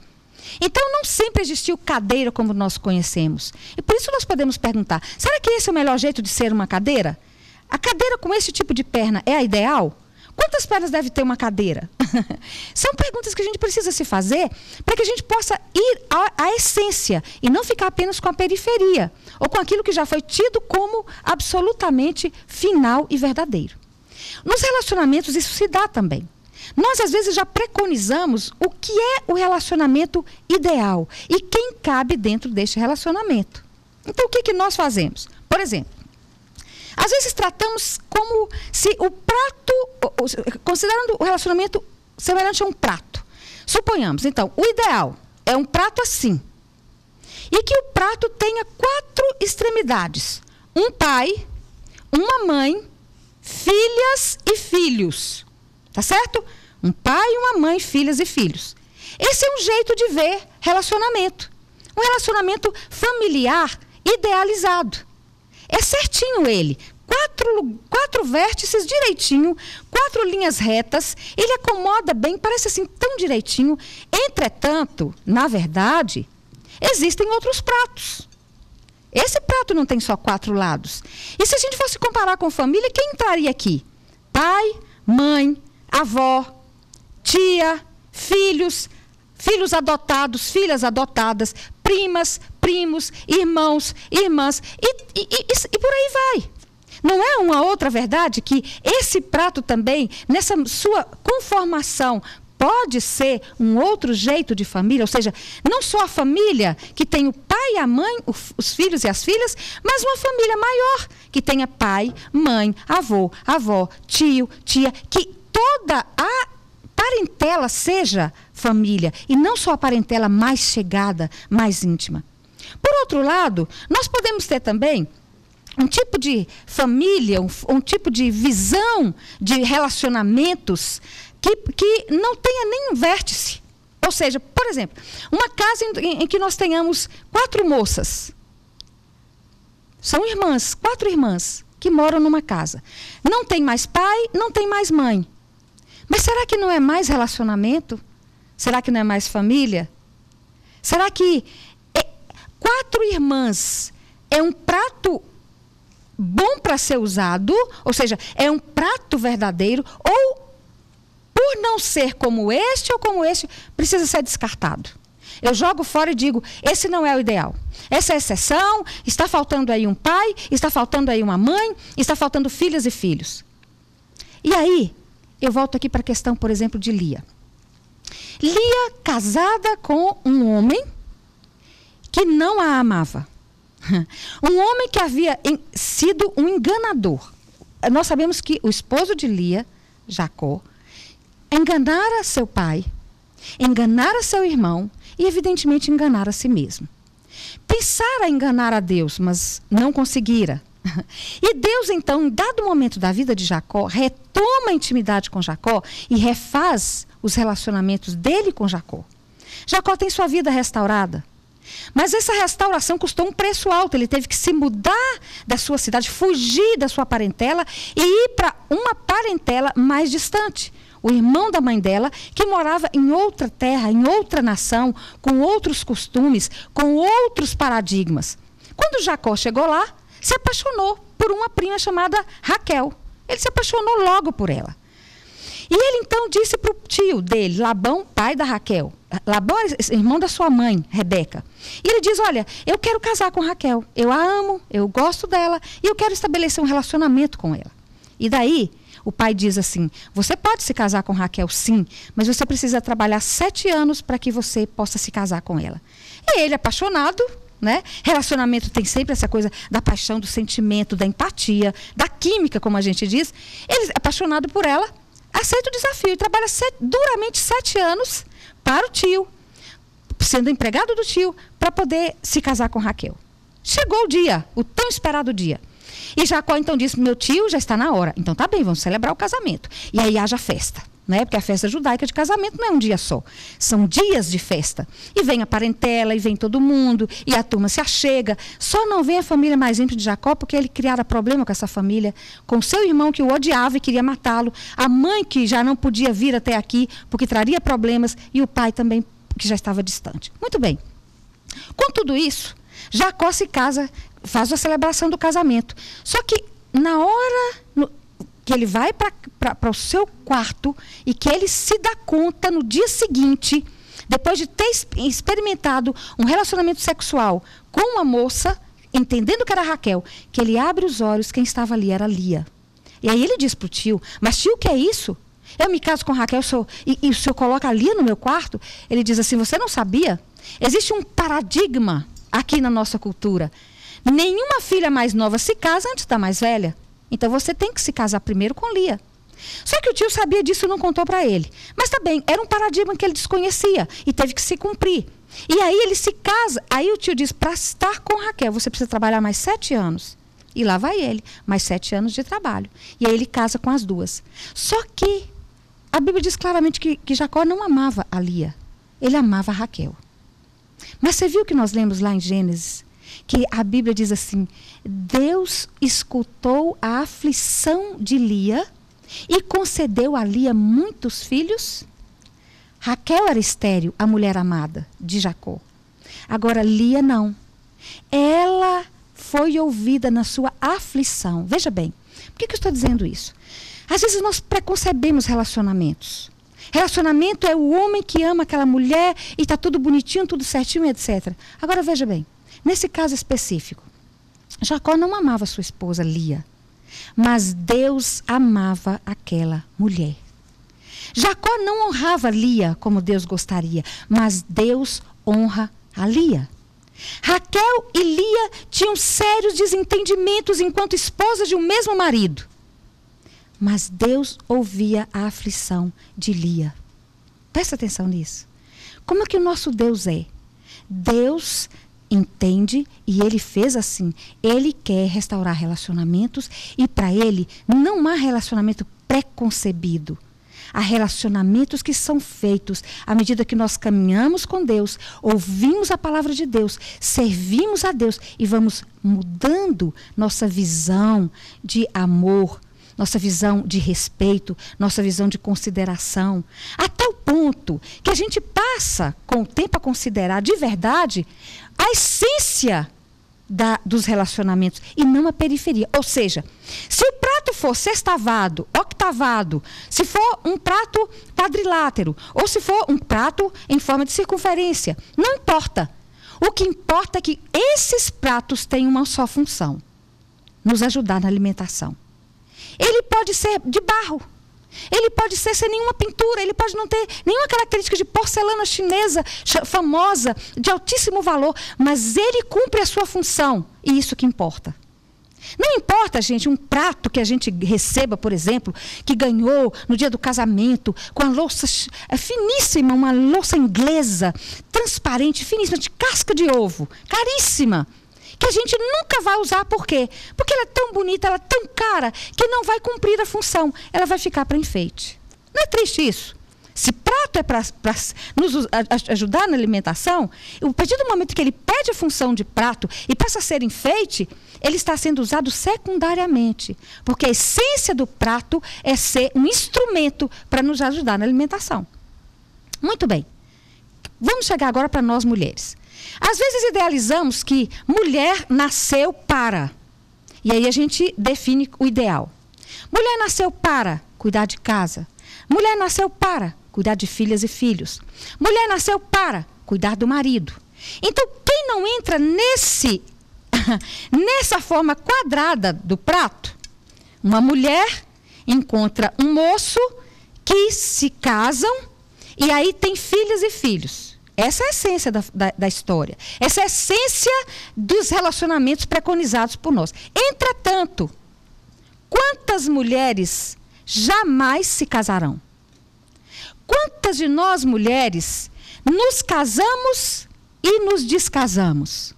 Então, não sempre existiu cadeira como nós conhecemos. E por isso nós podemos perguntar, será que esse é o melhor jeito de ser uma cadeira? A cadeira com esse tipo de perna é a ideal? Quantas pernas deve ter uma cadeira? São perguntas que a gente precisa se fazer para que a gente possa ir à essência e não ficar apenas com a periferia ou com aquilo que já foi tido como absolutamente final e verdadeiro. Nos relacionamentos isso se dá também. Nós, às vezes, já preconizamos o que é o relacionamento ideal e quem cabe dentro deste relacionamento. Então, o que nós fazemos? Por exemplo, às vezes tratamos como se o prato, considerando o relacionamento semelhante a um prato. Suponhamos, então, o ideal é um prato assim. E que o prato tenha 4 extremidades. Um pai, uma mãe, filhas e filhos. Tá certo? Um pai, uma mãe, filhas e filhos. Esse é um jeito de ver relacionamento. Um relacionamento familiar idealizado. É certinho ele. 4 vértices direitinho, 4 linhas retas. Ele acomoda bem, parece assim tão direitinho. Entretanto, na verdade, existem outros pratos. Esse prato não tem só 4 lados. E se a gente fosse comparar com família, quem entraria aqui? Pai, mãe, avó, tia, filhos, filhos adotados, filhas adotadas, primas, primos, irmãos, irmãs, e por aí vai. Não é uma outra verdade que esse prato também, nessa sua conformação, pode ser um outro jeito de família? Ou seja, não só a família que tem o pai e a mãe, os filhos e as filhas, mas uma família maior, que tenha pai, mãe, avô, avó, tio, tia, que toda a parentela seja família, e não só a parentela mais chegada, mais íntima. Por outro lado, nós podemos ter também um tipo de família, um tipo de visão de relacionamentos que não tenha nenhum vértice. Ou seja, por exemplo, uma casa em que nós tenhamos 4 moças. São irmãs, 4 irmãs que moram numa casa. Não tem mais pai, não tem mais mãe. Mas será que não é mais relacionamento? Será que não é mais família? Será que 4 irmãs é um prato bom para ser usado? Ou seja, é um prato verdadeiro? Ou, por não ser como este ou como este, precisa ser descartado? Eu jogo fora e digo, esse não é o ideal. Essa é a exceção, está faltando aí um pai, está faltando aí uma mãe, está faltando filhas e filhos. E aí, eu volto aqui para a questão, por exemplo, de Lia. Lia casada com um homem que não a amava. Um homem que havia sido um enganador. Nós sabemos que o esposo de Lia, Jacó, enganara seu pai, enganara seu irmão e, evidentemente, enganara a si mesmo. Pensara enganar a Deus, mas não conseguira. E Deus, então, em dado momento da vida de Jacó, retoma a intimidade com Jacó e refaz os relacionamentos dele com Jacó. Jacó tem sua vida restaurada. Mas essa restauração custou um preço alto. Ele teve que se mudar da sua cidade, fugir da sua parentela e ir para uma parentela mais distante. O irmão da mãe dela, que morava em outra terra, em outra nação, com outros costumes, com outros paradigmas. Quando Jacó chegou lá, se apaixonou por uma prima chamada Raquel. Ele se apaixonou logo por ela. E ele então disse para o tio dele, Labão, pai da Raquel. Labão é irmão da sua mãe, Rebeca. E ele diz, olha, eu quero casar com Raquel. Eu a amo, eu gosto dela e eu quero estabelecer um relacionamento com ela. E daí, o pai diz assim, você pode se casar com Raquel, sim, mas você precisa trabalhar 7 anos para que você possa se casar com ela. E ele, apaixonado, né? Relacionamento tem sempre essa coisa da paixão, do sentimento, da empatia, da química, como a gente diz. Ele, apaixonado por ela, aceita o desafio e trabalha duramente 7 anos para o tio, sendo empregado do tio, para poder se casar com Raquel. Chegou o dia, o tão esperado dia. E Jacó então disse, meu tio, já está na hora. Então tá bem, vamos celebrar o casamento. E aí haja festa, né? Porque a festa judaica de casamento não é um dia só. São dias de festa. E vem a parentela, e vem todo mundo, e a turma se achega. Só não vem a família mais íntima de Jacó, porque ele criara problema com essa família, com seu irmão que o odiava e queria matá-lo, a mãe que já não podia vir até aqui, porque traria problemas, e o pai também, que já estava distante. Muito bem. Com tudo isso, Jacó se casa, faz a celebração do casamento. Só que na hora que ele vai para o seu quarto e que ele se dá conta no dia seguinte, depois de ter experimentado um relacionamento sexual com uma moça, entendendo que era Raquel, que ele abre os olhos, quem estava ali era Lia. E aí ele diz para o tio, mas tio, o que é isso? Eu me caso com Raquel e o senhor coloca a Lia no meu quarto? Ele diz assim, você não sabia? Existe um paradigma aqui na nossa cultura. Nenhuma filha mais nova se casa antes da mais velha. Então você tem que se casar primeiro com Lia. Só que o tio sabia disso e não contou para ele. Mas tá bem, era um paradigma que ele desconhecia e teve que se cumprir. E aí ele se casa. Aí o tio diz, para estar com Raquel, você precisa trabalhar mais 7 anos. E lá vai ele, mais 7 anos de trabalho. E aí ele casa com as duas. Só que a Bíblia diz claramente que Jacó não amava a Lia. Ele amava a Raquel. Mas você viu que nós lemos lá em Gênesis? Que a Bíblia diz assim, Deus escutou a aflição de Lia e concedeu a Lia muitos filhos. Raquel era estéril, a mulher amada de Jacó. Agora Lia não. Ela foi ouvida na sua aflição. Veja bem, por que eu estou dizendo isso? Às vezes nós preconcebemos relacionamentos. Relacionamento é o homem que ama aquela mulher e está tudo bonitinho, tudo certinho, etc. Agora veja bem, nesse caso específico, Jacó não amava sua esposa Lia, mas Deus amava aquela mulher. Jacó não honrava Lia como Deus gostaria, mas Deus honra a Lia. Raquel e Lia tinham sérios desentendimentos enquanto esposas de um mesmo marido. Mas Deus ouvia a aflição de Lia. Presta atenção nisso. Como é que o nosso Deus é? Deus entende e Ele fez assim. Ele quer restaurar relacionamentos e para Ele não há relacionamento preconcebido. Há relacionamentos que são feitos à medida que nós caminhamos com Deus, ouvimos a palavra de Deus, servimos a Deus e vamos mudando nossa visão de amor, nossa visão de respeito, nossa visão de consideração, até o ponto que a gente passa com o tempo a considerar de verdade a essência dos relacionamentos e não a periferia. Ou seja, se o prato for sextavado, octavado, se for um prato quadrilátero ou se for um prato em forma de circunferência, não importa. O que importa é que esses pratos têm uma só função: nos ajudar na alimentação. Ele pode ser de barro, ele pode ser sem nenhuma pintura, ele pode não ter nenhuma característica de porcelana chinesa famosa, de altíssimo valor, mas ele cumpre a sua função, e isso que importa. Não importa, gente, um prato que a gente receba, por exemplo, que ganhou no dia do casamento, com a louça finíssima, uma louça inglesa, transparente, finíssima, de casca de ovo, caríssima, que a gente nunca vai usar. Por quê? Porque ela é tão bonita, ela é tão cara, que não vai cumprir a função, ela vai ficar para enfeite. Não é triste isso? Se prato é para nos ajudar na alimentação, a partir do momento que ele perde a função de prato e passa a ser enfeite, ele está sendo usado secundariamente. Porque a essência do prato é ser um instrumento para nos ajudar na alimentação. Muito bem. Vamos chegar agora para nós mulheres. Às vezes idealizamos que mulher nasceu para. E aí a gente define o ideal. Mulher nasceu para cuidar de casa. Mulher nasceu para cuidar de filhas e filhos. Mulher nasceu para cuidar do marido. Então, quem não entra nessa forma quadrada do prato, uma mulher encontra um moço que se casam e aí tem filhas e filhos. Essa é a essência da história. Essa é a essência dos relacionamentos preconizados por nós. Entretanto, quantas mulheres jamais se casarão? Quantas de nós mulheres nos casamos e nos descasamos?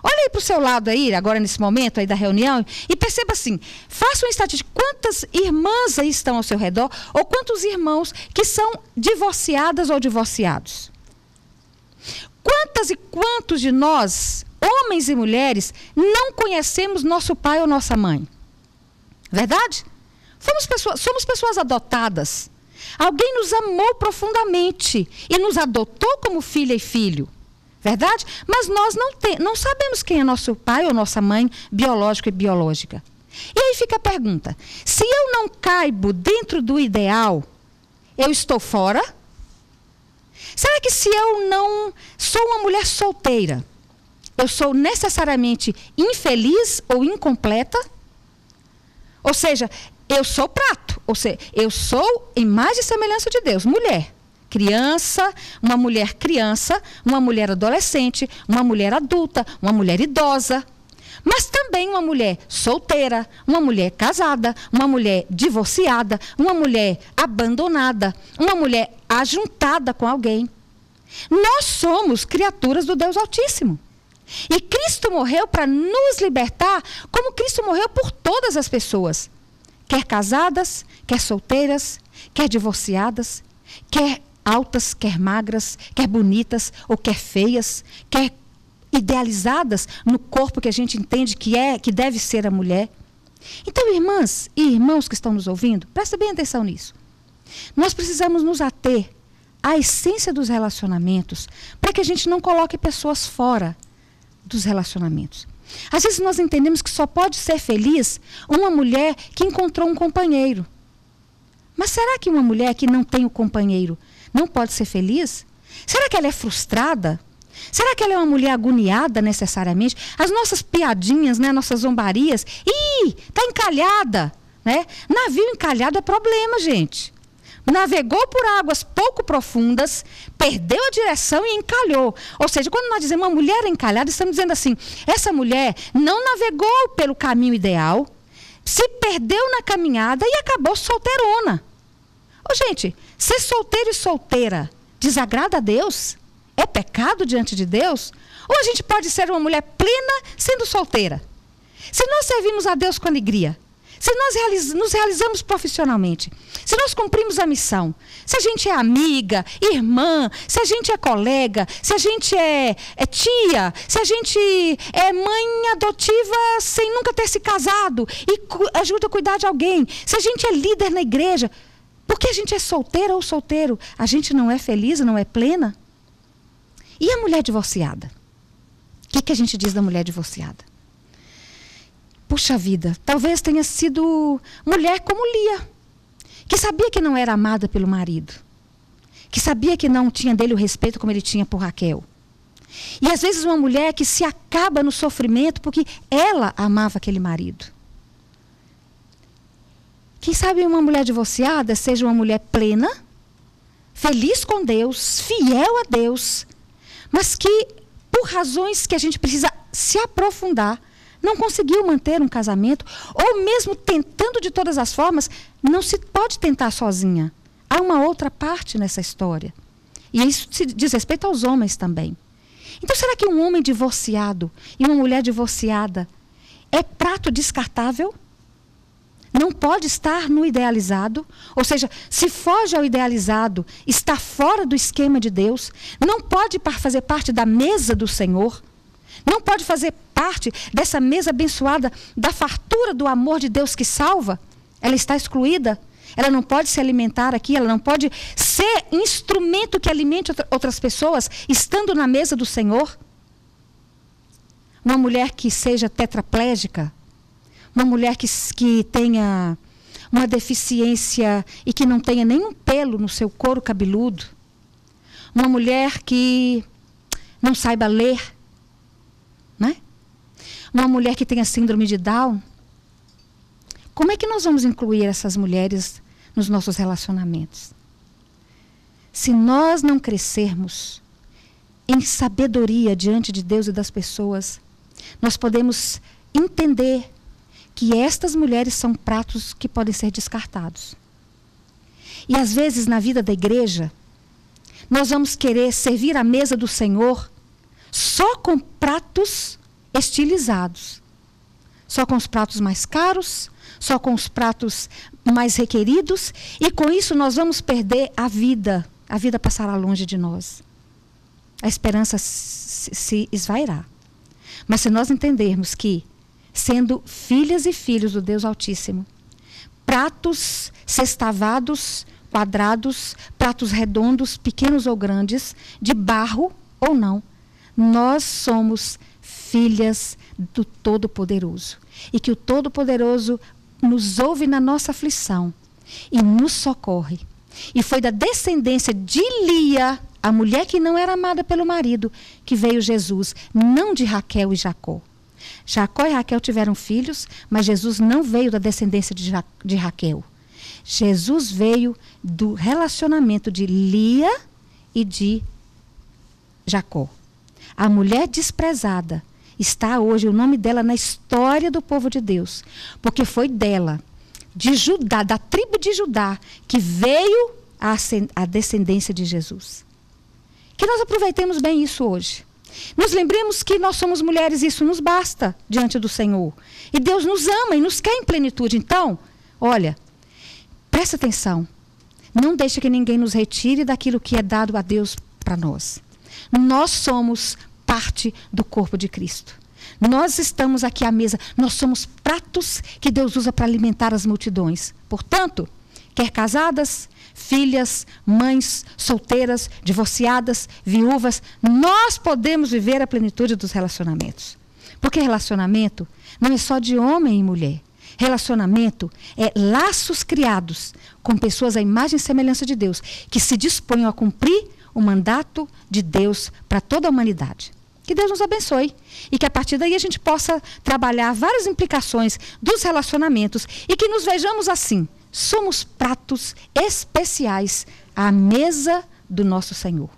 Olha aí para o seu lado aí, agora nesse momento aí da reunião, e perceba assim, faça uma estatística, quantas irmãs aí estão ao seu redor, ou quantos irmãos que são divorciadas ou divorciados? Quantas e quantos de nós, homens e mulheres, não conhecemos nosso pai ou nossa mãe? Verdade? Somos pessoas adotadas. Alguém nos amou profundamente e nos adotou como filha e filho. Verdade? Mas nós não sabemos quem é nosso pai ou nossa mãe, biológico e biológica. E aí fica a pergunta, se eu não caibo dentro do ideal, eu estou fora? Será que se eu não sou uma mulher solteira, eu sou necessariamente infeliz ou incompleta? Ou seja, eu sou prato, ou seja, eu sou imagem e semelhança de Deus, mulher. Criança, uma mulher adolescente, uma mulher adulta, uma mulher idosa. Mas também uma mulher solteira, uma mulher casada, uma mulher divorciada, uma mulher abandonada, uma mulher ajuntada com alguém. Nós somos criaturas do Deus Altíssimo. E Cristo morreu para nos libertar, como Cristo morreu por todas as pessoas. Quer casadas, quer solteiras, quer divorciadas, quer altas, quer magras, quer bonitas ou quer feias, quer idealizadas no corpo que a gente entende que deve ser a mulher. Então, irmãs e irmãos que estão nos ouvindo, prestem bem atenção nisso. Nós precisamos nos ater à essência dos relacionamentos para que a gente não coloque pessoas fora dos relacionamentos. Às vezes nós entendemos que só pode ser feliz uma mulher que encontrou um companheiro. Mas será que uma mulher que não tem um companheiro não pode ser feliz? Será que ela é frustrada? Será que ela é uma mulher agoniada necessariamente? As nossas piadinhas, né, nossas zombarias, está encalhada, né? Navio encalhado é problema, gente. Navegou por águas pouco profundas, perdeu a direção e encalhou. Ou seja, quando nós dizemos uma mulher encalhada, estamos dizendo assim, essa mulher não navegou pelo caminho ideal, se perdeu na caminhada e acabou solteirona. Ô, gente, ser solteiro e solteira desagrada a Deus? É pecado diante de Deus? Ou a gente pode ser uma mulher plena sendo solteira? Se nós servimos a Deus com alegria, se nós nos realizamos profissionalmente, se nós cumprimos a missão, se a gente é amiga, irmã, se a gente é colega, se a gente é tia, se a gente é mãe adotiva sem nunca ter se casado e ajuda a cuidar de alguém, se a gente é líder na igreja, porque a gente é solteira ou solteiro, a gente não é feliz, não é plena? E a mulher divorciada? O que a gente diz da mulher divorciada? Puxa vida, talvez tenha sido mulher como Lia, que sabia que não era amada pelo marido, que sabia que não tinha dele o respeito como ele tinha por Raquel. E às vezes uma mulher que se acaba no sofrimento porque ela amava aquele marido. Quem sabe uma mulher divorciada seja uma mulher plena, feliz com Deus, fiel a Deus, mas que por razões que a gente precisa se aprofundar, não conseguiu manter um casamento, ou mesmo tentando de todas as formas, não se pode tentar sozinha. Há uma outra parte nessa história. E isso diz respeito aos homens também. Então, será que um homem divorciado e uma mulher divorciada é prato descartável? Não pode estar no idealizado, ou seja, se foge ao idealizado, está fora do esquema de Deus, não pode fazer parte da mesa do Senhor, não pode fazer parte dessa mesa abençoada, da fartura do amor de Deus que salva. Ela está excluída, ela não pode se alimentar aqui, ela não pode ser instrumento que alimente outras pessoas, estando na mesa do Senhor. Uma mulher que seja tetraplégica, uma mulher que tenha uma deficiência e que não tenha nenhum pelo no seu couro cabeludo. Uma mulher que não saiba ler. Né? Uma mulher que tenha síndrome de Down. Como é que nós vamos incluir essas mulheres nos nossos relacionamentos? Se nós não crescermos em sabedoria diante de Deus e das pessoas, nós podemos entender que estas mulheres são pratos que podem ser descartados. E às vezes na vida da igreja, nós vamos querer servir a mesa do Senhor só com pratos estilizados. Só com os pratos mais caros, só com os pratos mais requeridos, e com isso nós vamos perder a vida. A vida passará longe de nós. A esperança se esvairá. Mas se nós entendermos que, sendo filhas e filhos do Deus Altíssimo, pratos sextavados, quadrados, pratos redondos, pequenos ou grandes, de barro ou não, nós somos filhas do Todo-Poderoso. E que o Todo-Poderoso nos ouve na nossa aflição e nos socorre. E foi da descendência de Lia, a mulher que não era amada pelo marido, que veio Jesus, não de Raquel e Jacó. Jacó e Raquel tiveram filhos, mas Jesus não veio da descendência de Raquel. Jesus veio do relacionamento de Lia e de Jacó. A mulher desprezada está hoje, o nome dela na história do povo de Deus, porque foi dela, de Judá, da tribo de Judá, que veio a descendência de Jesus. Que nós aproveitemos bem isso hoje. Nos lembremos que nós somos mulheres e isso nos basta diante do Senhor. E Deus nos ama e nos quer em plenitude. Então, olha, presta atenção. Não deixe que ninguém nos retire daquilo que é dado a Deus para nós. Nós somos parte do corpo de Cristo. Nós estamos aqui à mesa. Nós somos pratos que Deus usa para alimentar as multidões. Portanto, quer casadas, filhas, mães, solteiras, divorciadas, viúvas, nós podemos viver a plenitude dos relacionamentos. Porque relacionamento não é só de homem e mulher. Relacionamento é laços criados com pessoas à imagem e semelhança de Deus, que se disponham a cumprir o mandato de Deus para toda a humanidade. Que Deus nos abençoe e que a partir daí a gente possa trabalhar várias implicações dos relacionamentos e que nos vejamos assim. Somos pratos especiais à mesa do nosso Senhor.